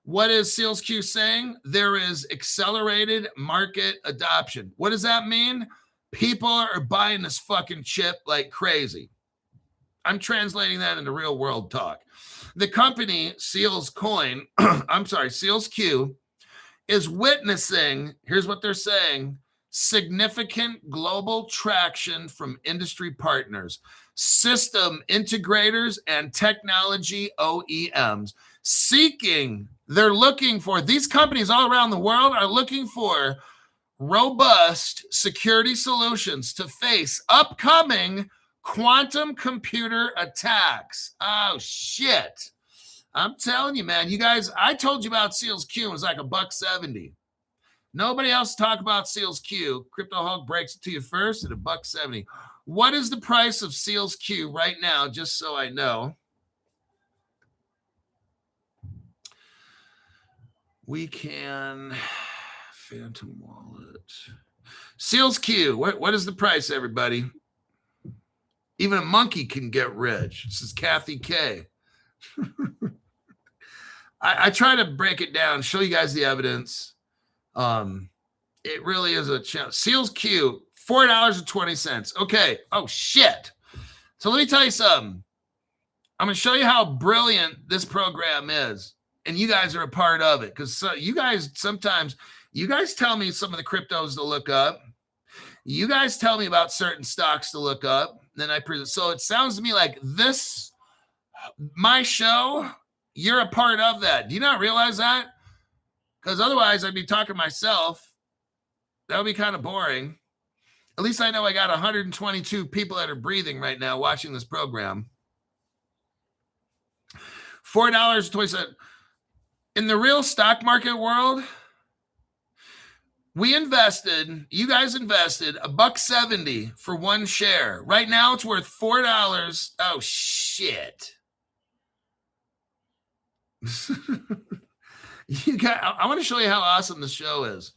S1: What is Seals Q saying? There is accelerated market adoption. What does that mean? People are buying this fucking chip like crazy. I'm translating that into real world talk. The company Seals Q is witnessing, here's what they're saying, significant global traction from industry partners, system integrators, and technology OEMs they're looking for, these companies all around the world are looking for robust security solutions to face upcoming quantum computer attacks. Oh, shit. I'm telling you, man. You guys, I told you about Seals Q. It was like $1.70. Nobody else talk about Seals Q. Crypto Hulk breaks it to you first at $1.70. What is the price of Seals Q right now? Just so I know. We can Phantom Wallet. Seals Q. What is the price, everybody? Even a monkey can get rich. This is Kathy K. I try to break it down, show you guys the evidence. It really is a challenge. Seals Q, $4.20. Okay. Oh, shit. So let me tell you something. I'm going to show you how brilliant this program is. And you guys are a part of it. Because you guys tell me some of the cryptos to look up. You guys tell me about certain stocks to look up. Then I present. So it sounds to me like this, my show, you're a part of that. Do you not realize that? Because otherwise I'd be talking to myself. That would be kind of boring. At least I know I got 122 people that are breathing right now watching this program. $4.20. In the real stock market world, you guys invested $1.70 for one share. Right now it's worth $4. Oh, shit. I want to show you how awesome the show is.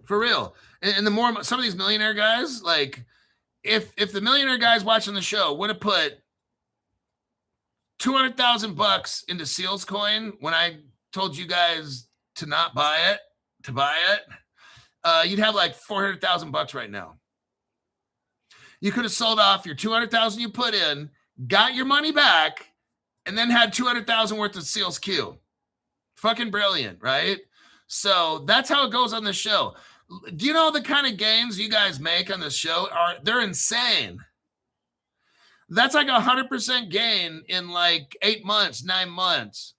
S1: For real. And the more some of these millionaire guys, like if the millionaire guys watching the show would have put $200,000 into Seals coin when I told you guys to not buy it, you'd have like $400,000 right now. You could have sold off your $200,000 you put in, got your money back, and then had $200,000 worth of Seals Q. Fucking brilliant, right? So that's how it goes on the show. Do you know the kind of gains you guys make on this show? They're insane. That's like 100% gain in like 8 months, 9 months.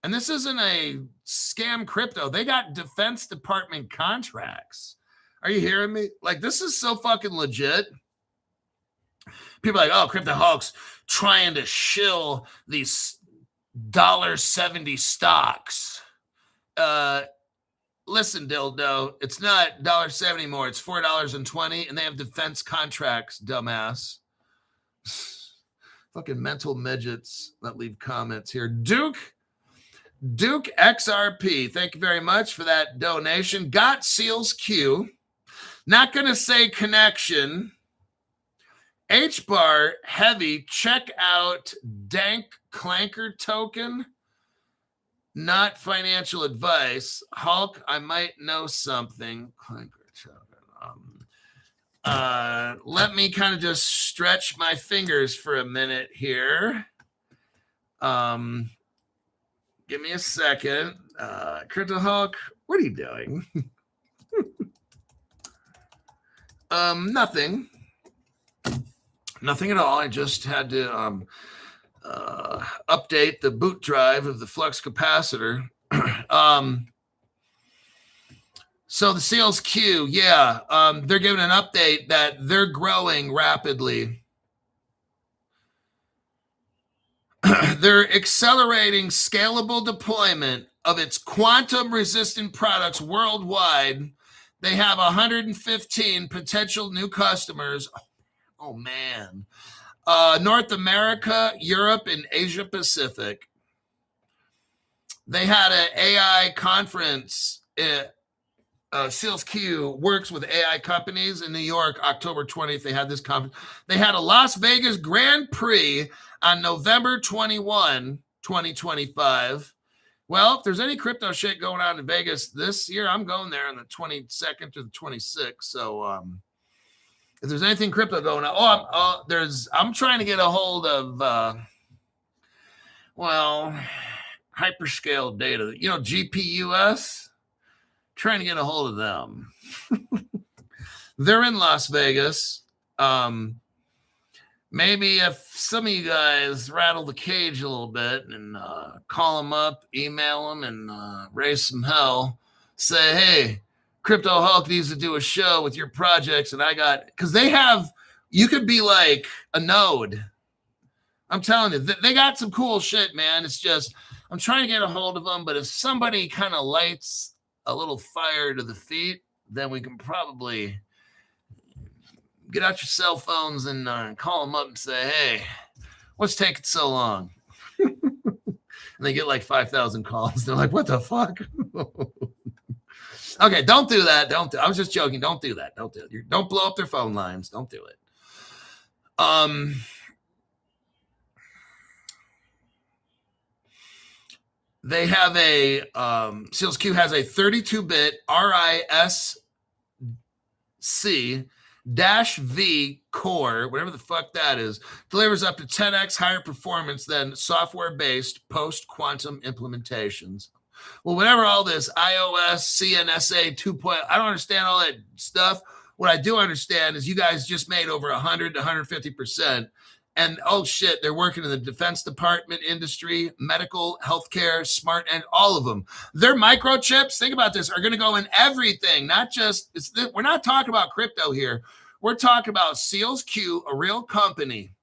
S1: And this isn't a scam crypto. They got Defense Department contracts. Are you hearing me? Like, this is so fucking legit. People are like, oh, Crypto Hulk's trying to shill these $1.70 stocks. Listen, dildo, it's not $1.70 more. It's $4.20, and they have defense contracts, dumbass. Fucking mental midgets that leave comments here. Duke XRP, thank you very much for that donation. Got Seals Q. Not going to say connection. HBAR heavy. Check out Dank Clanker token. Not financial advice. Hulk, I might know something. Clanker token. Let me kind of just stretch my fingers for a minute here. Give me a second. Crypto Hulk, what are you doing? Nothing. Nothing at all. I just had to update the boot drive of the flux capacitor. So the Seals Q, they're giving an update that they're growing rapidly. They're accelerating scalable deployment of its quantum-resistant products worldwide. They have 115 potential new customers. Oh man. North America, Europe, and Asia Pacific. They had an AI conference. Seals Q works with AI companies in New York, October 20th. They had this conference. They had a Las Vegas Grand Prix on November 21, 2025. Well, if there's any crypto shit going on in Vegas this year, I'm going there on the 22nd to the 26th. So if there's anything crypto going on, I'm trying to get a hold of, hyperscale data, GPUS, trying to get a hold of them. They're in Las Vegas. Maybe if some of you guys rattle the cage a little bit and call them up, email them, and raise some hell, say, hey, Crypto Hulk needs to do a show with your projects. And because you could be like a node. I'm telling you, they got some cool shit, man. It's just, I'm trying to get a hold of them, but if somebody kind of lights a little fire to the feet, then we can probably get out your cell phones and call them up and say, hey, what's taking so long? And they get like 5,000 calls. They're like, what the fuck? Okay, don't do that. I was just joking. Don't do that. Don't blow up their phone lines. Don't do it. They have a SEALSQ has a 32-bit RISC-V core, whatever the fuck that is, delivers up to 10x higher performance than software-based post-quantum implementations. Well, whatever all this iOS, CNSA 2.0, I don't understand all that stuff. What I do understand is you guys just made over 100 to 150%. And oh shit, they're working in the Defense Department industry, medical, healthcare, smart, and all of them. Their microchips, think about this, are going to go in everything, not just, we're not talking about crypto here. We're talking about SEALSQ, a real company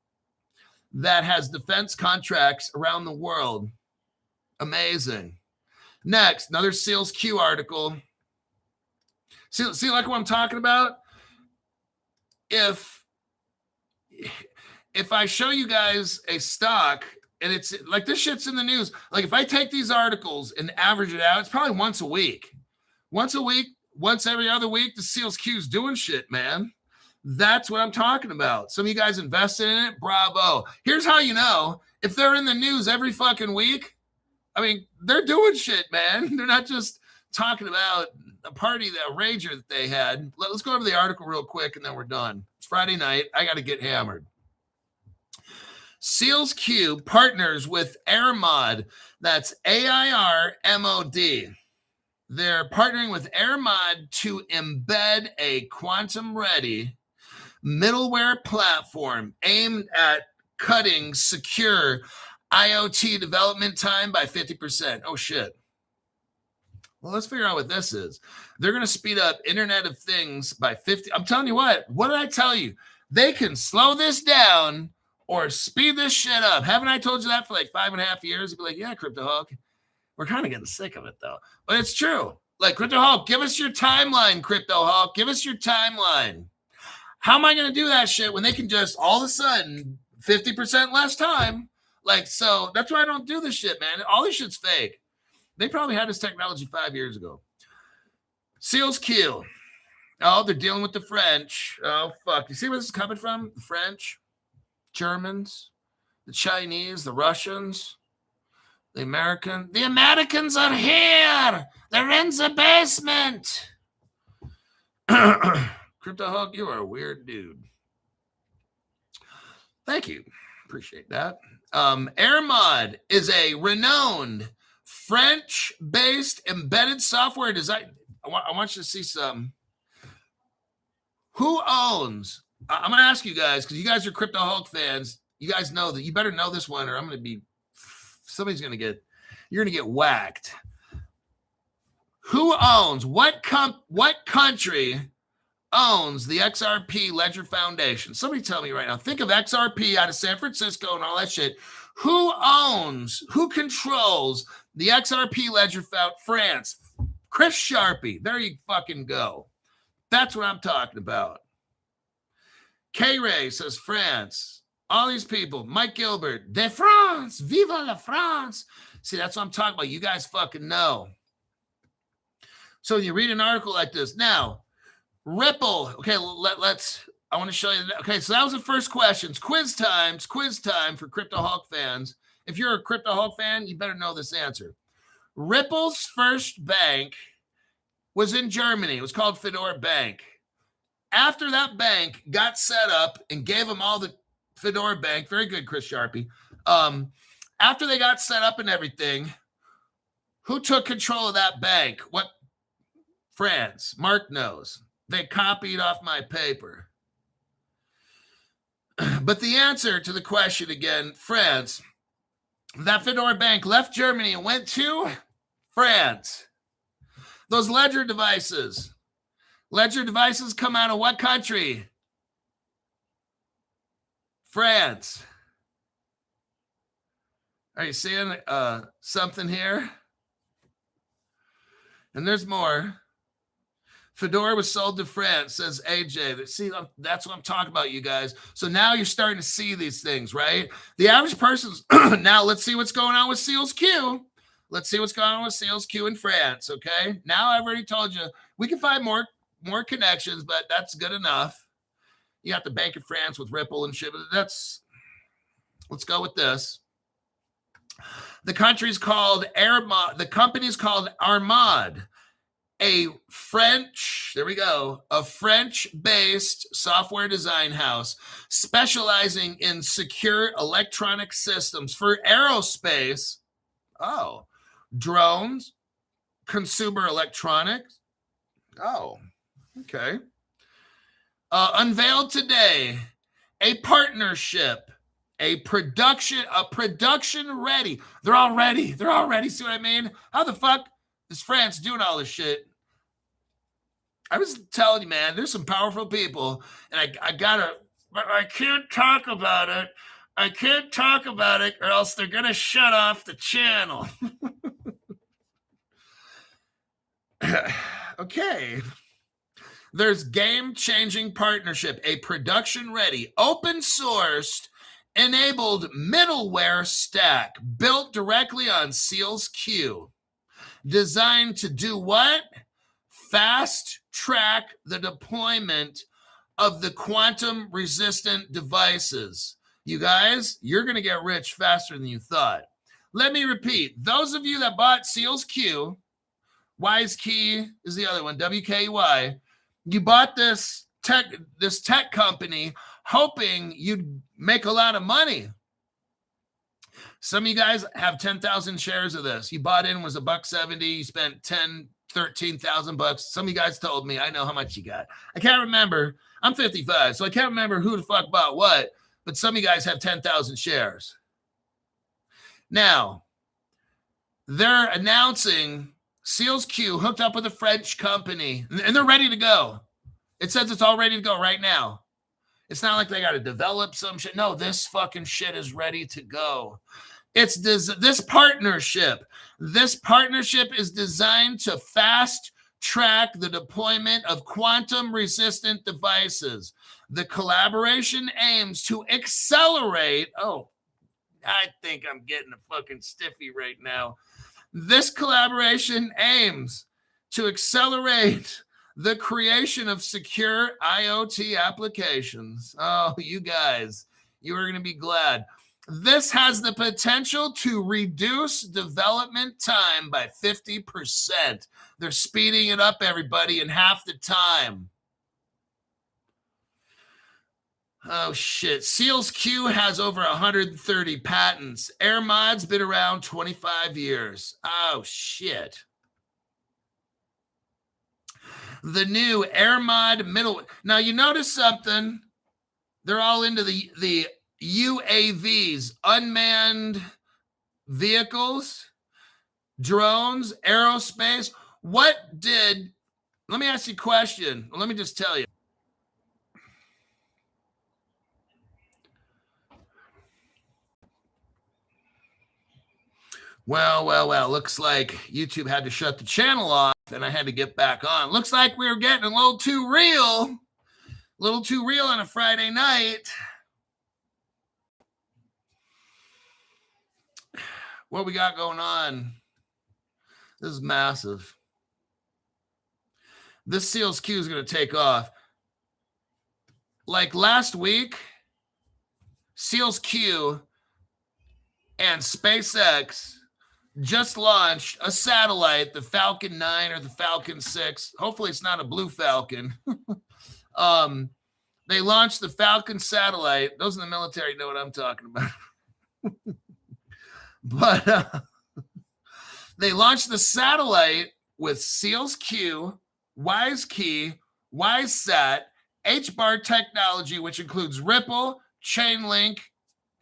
S1: that has defense contracts around the world. Amazing. Next, another SEALSQ article. See like what I'm talking about? If I show you guys a stock and it's like this shit's in the news, like if I take these articles and average it out, it's probably once a week, once every other week, the SEALSQ's doing shit, man. That's what I'm talking about. Some of you guys invested in it. Bravo. Here's how you know if they're in the news every fucking week. I mean, they're doing shit, man. They're not just talking about a party, a rager that they had. Let's go over the article real quick and then we're done. It's Friday night. I got to get hammered. SEALSQ partners with AirMod. That's AIRMOD. They're partnering with AirMod to embed a quantum-ready middleware platform aimed at cutting secure IoT development time by 50%. Oh, shit. Well, let's figure out what this is. They're going to speed up Internet of Things by 50. I'm telling you what did I tell you? They can slow this down or speed this shit up. Haven't I told you that for like 5.5 years? You'd be like, yeah, Crypto Hulk. We're kind of getting sick of it, though. But it's true. Like, Crypto Hulk, give us your timeline, Crypto Hulk. Give us your timeline. How am I going to do that shit when they can just all of a sudden 50% less time? Like, so that's why I don't do this shit, man. All this shit's fake. They probably had this technology 5 years ago. SEALSQ. Oh, they're dealing with the French. Oh, fuck. You see where this is coming from? The French, Germans, the Chinese, the Russians, the American. The Americans are here. They're in the basement. Crypto Hulk, you are a weird dude. Thank you. Appreciate that. AirMod is a renowned French-based embedded software design. I want you to see some. Who owns? I'm going to ask you guys, because you guys are Crypto Hulk fans. You guys know that. You better know this one, or I'm going to be. Somebody's going to get. You're going to get whacked. Who owns? What country owns the XRP Ledger Foundation? Somebody tell me right now. Think of XRP out of San Francisco and all that shit. Who controls the XRP Ledger Foundation? France. Chris Sharpie. There you fucking go. That's what I'm talking about. K-Ray says France. All these people. Mike Gilbert. De France. Viva la France. See, that's what I'm talking about. You guys fucking know. So you read an article like this. Now, Ripple. Okay, I want to show you. Okay, so that was the first question. It's quiz time for Crypto Hulk fans. If you're a Crypto Hulk fan, you better know this answer. Ripple's first bank was in Germany. It was called Fedora Bank. After that bank got set up and gave them all the Fedora Bank, very good, Chris Sharpie. After they got set up and everything, who took control of that bank? What? France. Mark knows. They copied off my paper. But the answer to the question again, France. That Fedora Bank left Germany and went to France. Those ledger devices. Ledger devices come out of what country? France. Are you seeing something here? And there's more. Fedora was sold to France, says AJ. See, that's what I'm talking about, you guys. So now you're starting to see these things, right? The average person's now let's see what's going on with Seals Q. Let's see what's going on with Seals Q in France, okay? Now I've already told you we can find more connections, but that's good enough. You got the Bank of France with Ripple and shit. Let's go with this. The country's called Armad. The company's called Armad. A French-based software design house specializing in secure electronic systems for aerospace, drones, consumer electronics. Okay. Unveiled today a partnership, a production ready. They're all ready. See what I mean? How the fuck is France doing all this shit? I was telling you, man, there's some powerful people, and I can't talk about it. I can't talk about it, or else they're gonna shut off the channel. Okay. There's game-changing partnership, a production-ready, open-sourced, enabled middleware stack built directly on Seals Q, designed to do what? Fast track the deployment of the quantum resistant devices. You guys, you're going to get rich faster than you thought. Let me repeat. Those of you that bought Seals Q, WiseKey is the other one, WKY, you bought this tech company hoping you'd make a lot of money. Some of you guys have 10,000 shares of this. You bought in, was $1.70. You spent 13,000 bucks. Some of you guys told me, I know how much you got. I can't remember. I'm 55, so I can't remember who the fuck bought what, but some of you guys have 10,000 shares. Now, they're announcing Seals Q hooked up with a French company, and they're ready to go. It says it's all ready to go right now. It's not like they got to develop some shit. No, this fucking shit is ready to go. It's this partnership. This partnership is designed to fast track the deployment of quantum resistant devices. The collaboration aims to accelerate. Oh, I think I'm getting a fucking stiffy right now. This collaboration aims to accelerate the creation of secure IoT applications. Oh, you guys, you are going to be glad. This has the potential to reduce development time by 50%. They're speeding it up, everybody, in half the time. Oh, shit. Seals Q has over 130 patents. AirMod's been around 25 years. Oh, shit. The new AirMod middle. Now, you notice something. They're all into the UAVs, unmanned vehicles, drones, aerospace. Let me ask you a question. Let me just tell you. Well, looks like YouTube had to shut the channel off and I had to get back on. Looks like we were getting a little too real on a Friday night. What we got going on? This is massive. This Seals Q is going to take off. Like last week, Seals Q and SpaceX just launched a satellite, the Falcon 9 or the Falcon 6. Hopefully it's not a blue Falcon. They launched the Falcon satellite. Those in the military know what I'm talking about. But they launched the satellite with Seals Q, WiseKey, WiseSat, HBAR technology, which includes Ripple, Chainlink,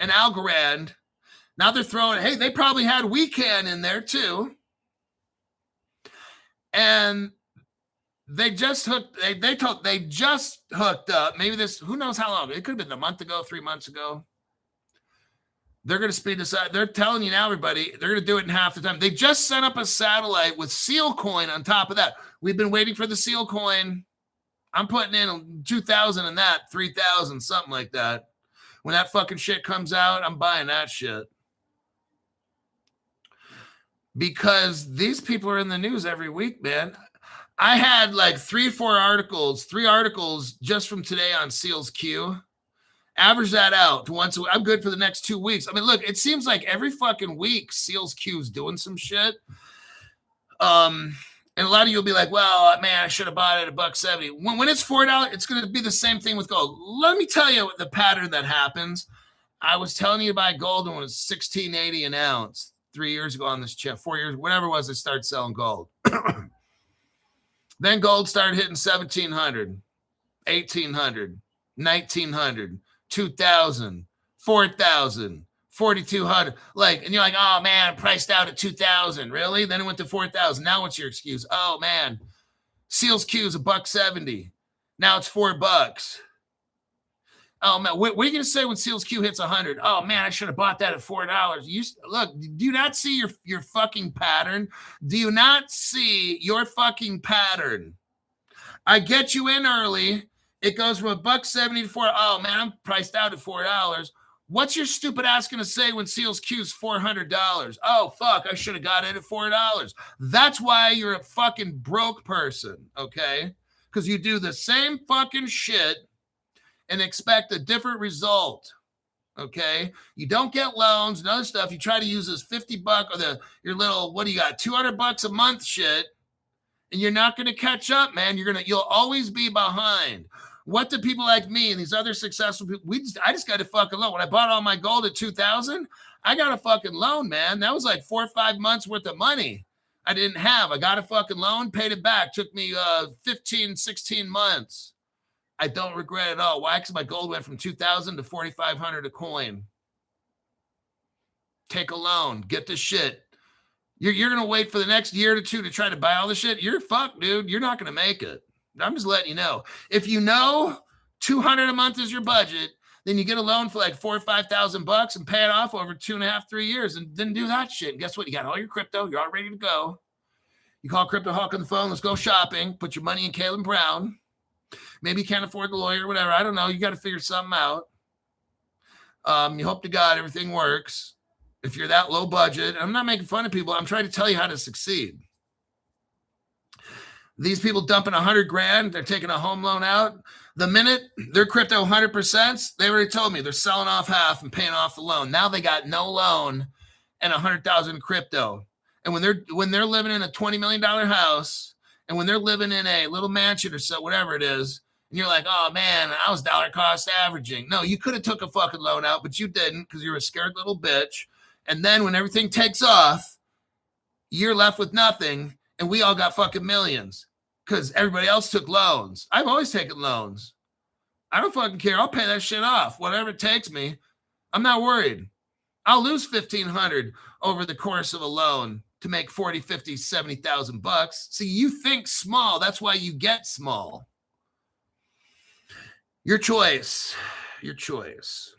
S1: and Algorand. Now they're throwing, hey, they probably had WeCan in there too. And they just hooked, they just hooked up. Maybe this, who knows how long? It could have been a month ago, 3 months ago. They're going to speed this up. They're telling you now, everybody, they're going to do it in half the time. They just sent up a satellite with Seal Coin on top of that. We've been waiting for the Seal Coin. I'm putting in 2,000 in that, 3,000, something like that. When that fucking shit comes out, I'm buying that shit. Because these people are in the news every week, man. I had like 3 articles just from today on Seals Q. Average that out to once a week. I'm good for the next 2 weeks. I mean, look, it seems like every fucking week Seals Q is doing some shit. And a lot of you will be like, well, man, I should have bought it at $1.70. When it's $4, it's going to be the same thing with gold. Let me tell you the pattern that happens. I was telling you to buy gold when it was $16.80 an ounce 3 years ago on this chip, 4 years, whatever it was, I started selling gold. Then gold started hitting 1,700, 1,800, 1,900. 2,000, 4,000, 4,200. Like, and you're like, oh man, priced out at 2,000. Really? Then it went to 4,000. Now what's your excuse? Oh man, Seals Q is $1.70. Now it's $4. Oh man, what are you gonna say when Seals Q hits 100? Oh man, I should have bought that at $4. Look, do you not see your fucking pattern? Do you not see your fucking pattern? I get you in early. It goes from $1.70 to $4. Oh man, I'm priced out at $4. What's your stupid ass gonna say when Seals Q is $400? Oh fuck, I should have got it at $4. That's why you're a fucking broke person, okay? Because you do the same fucking shit and expect a different result. Okay, you don't get loans and other stuff. You try to use this $50 or your little, what do you got, $200 a month shit, and you're not going to catch up, man. You'll always be behind. What do people like me and these other successful people? I just got a fucking loan. When I bought all my gold at 2,000, I got a fucking loan, man. That was like 4 or 5 months worth of money I didn't have. I got a fucking loan, paid it back. Took me 15, 16 months. I don't regret it at all. Why? Because my gold went from 2,000 to 4,500 a coin. Take a loan. Get the shit. You're going to wait for the next year or two to try to buy all the shit? You're fucked, dude. You're not going to make it. I'm just letting you know. If you know $200 a month is your budget, then you get a loan for like $4,000 or $5,000 and pay it off over 2.5, 3 years and then do that shit. And guess what? You got all your crypto. You're all ready to go. You call Crypto Hawk on the phone. Let's go shopping. Put your money in Caleb Brown. Maybe you can't afford the lawyer, whatever. I don't know. You got to figure something out. You hope to God everything works. If you're that low budget, I'm not making fun of people. I'm trying to tell you how to succeed. These people dumping $100,000, they're taking a home loan out. The minute they're crypto 100%, they already told me they're selling off half and paying off the loan. Now they got no loan and 100,000 crypto. And when they're living in a $20 million house, and when they're living in a little mansion or so, whatever it is, and you're like, oh man, I was dollar cost averaging. No, you could have took a fucking loan out, but you didn't because you're a scared little bitch. And then when everything takes off, you're left with nothing. And we all got fucking millions because everybody else took loans. I've always taken loans. I don't fucking care. I'll pay that shit off, whatever it takes me. I'm not worried. I'll lose $1,500 over the course of a loan to make 40, 50, 70,000 bucks. See, you think small. That's why you get small. Your choice. Your choice.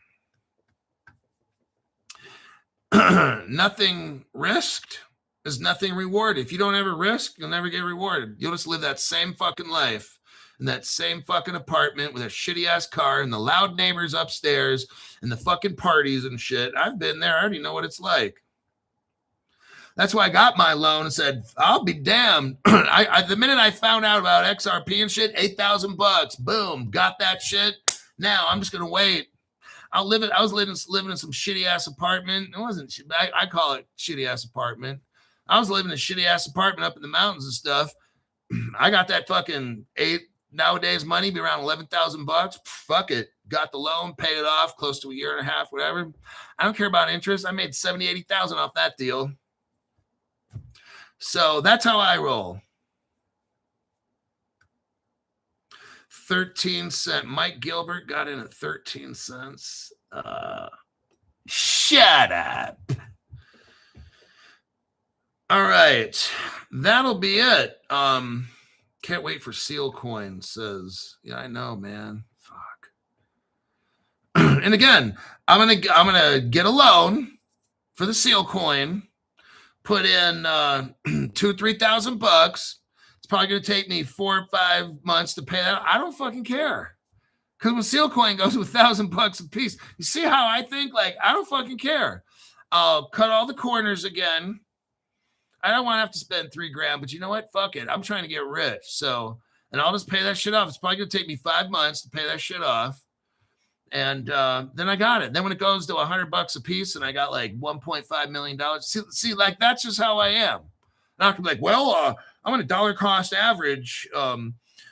S1: Nothing risked is nothing rewarded. If you don't ever risk, you'll never get rewarded. You'll just live that same fucking life in that same fucking apartment with a shitty ass car and the loud neighbors upstairs and the fucking parties and shit. I've been there. I already know what it's like. That's why I got my loan and said, I'll be damned. The minute I found out about XRP and shit, $8,000, boom, got that shit. Now I'm just going to wait. I was living in some shitty ass apartment. It wasn't, I call it shitty ass apartment. I was living in a shitty ass apartment up in the mountains and stuff. I got that fucking nowadays money be around $11,000. Fuck it. Got the loan, paid it off close to a year and a half, whatever. I don't care about interest. I made 70, 80,000 off that deal. So that's how I roll. 13 cents. Mike Gilbert got in at 13 cents. Shut up. All right. That'll be it. Can't wait for Seal Coin, says. Yeah, I know, man. Fuck. And again, I'm gonna get a loan for the seal coin, put in $2,000-3,000. It's probably gonna take me 4 or 5 months to pay that. I don't fucking care. Because when seal coin goes to $1,000 a piece, you see how I think? Like, I don't fucking care. I'll cut all the corners again. I don't want to have to spend $3,000, but you know what? Fuck it. I'm trying to get rich. So, and I'll just pay that shit off. It's probably going to take me 5 months to pay that shit off. And then I got it. Then when it goes to $100 a piece and I got like $1.5 million, see, like, that's just how I am. Not gonna be like, well, I'm on a dollar cost average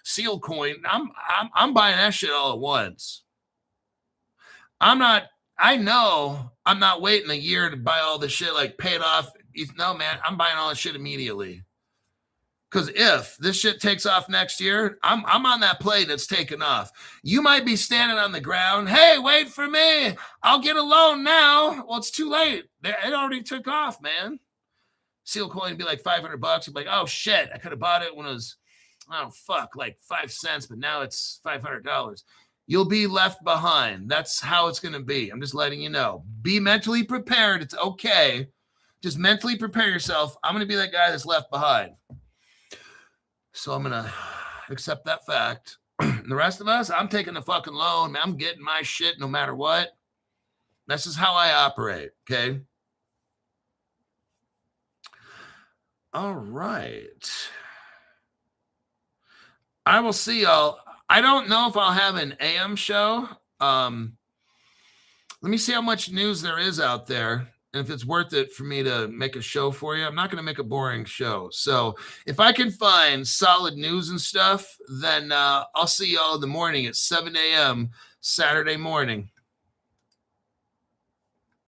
S1: seal coin. I'm buying that shit all at once. I know I'm not waiting a year to buy all this shit, like pay it off. No, man, I'm buying all this shit immediately. Because if this shit takes off next year, I'm on that plane that's taking off. You might be standing on the ground. Hey, wait for me. I'll get a loan now. Well, it's too late. It already took off, man. Seal coin would be like $500. You'd be like, oh shit, I could have bought it when it was, oh fuck, like 5 cents, but now it's $500. You'll be left behind. That's how it's going to be. I'm just letting you know. Be mentally prepared. It's okay. Just mentally prepare yourself. I'm going to be that guy that's left behind. So I'm going to accept that fact. And the rest of us, I'm taking the fucking loan, man. I'm getting my shit no matter what. This is how I operate, okay? All right. I will see y'all. I don't know if I'll have an AM show. Let me see how much news there is out there and if it's worth it for me to make a show for you. I'm not going to make a boring show. So if I can find solid news and stuff, then I'll see y'all in the morning at 7 a.m. Saturday morning.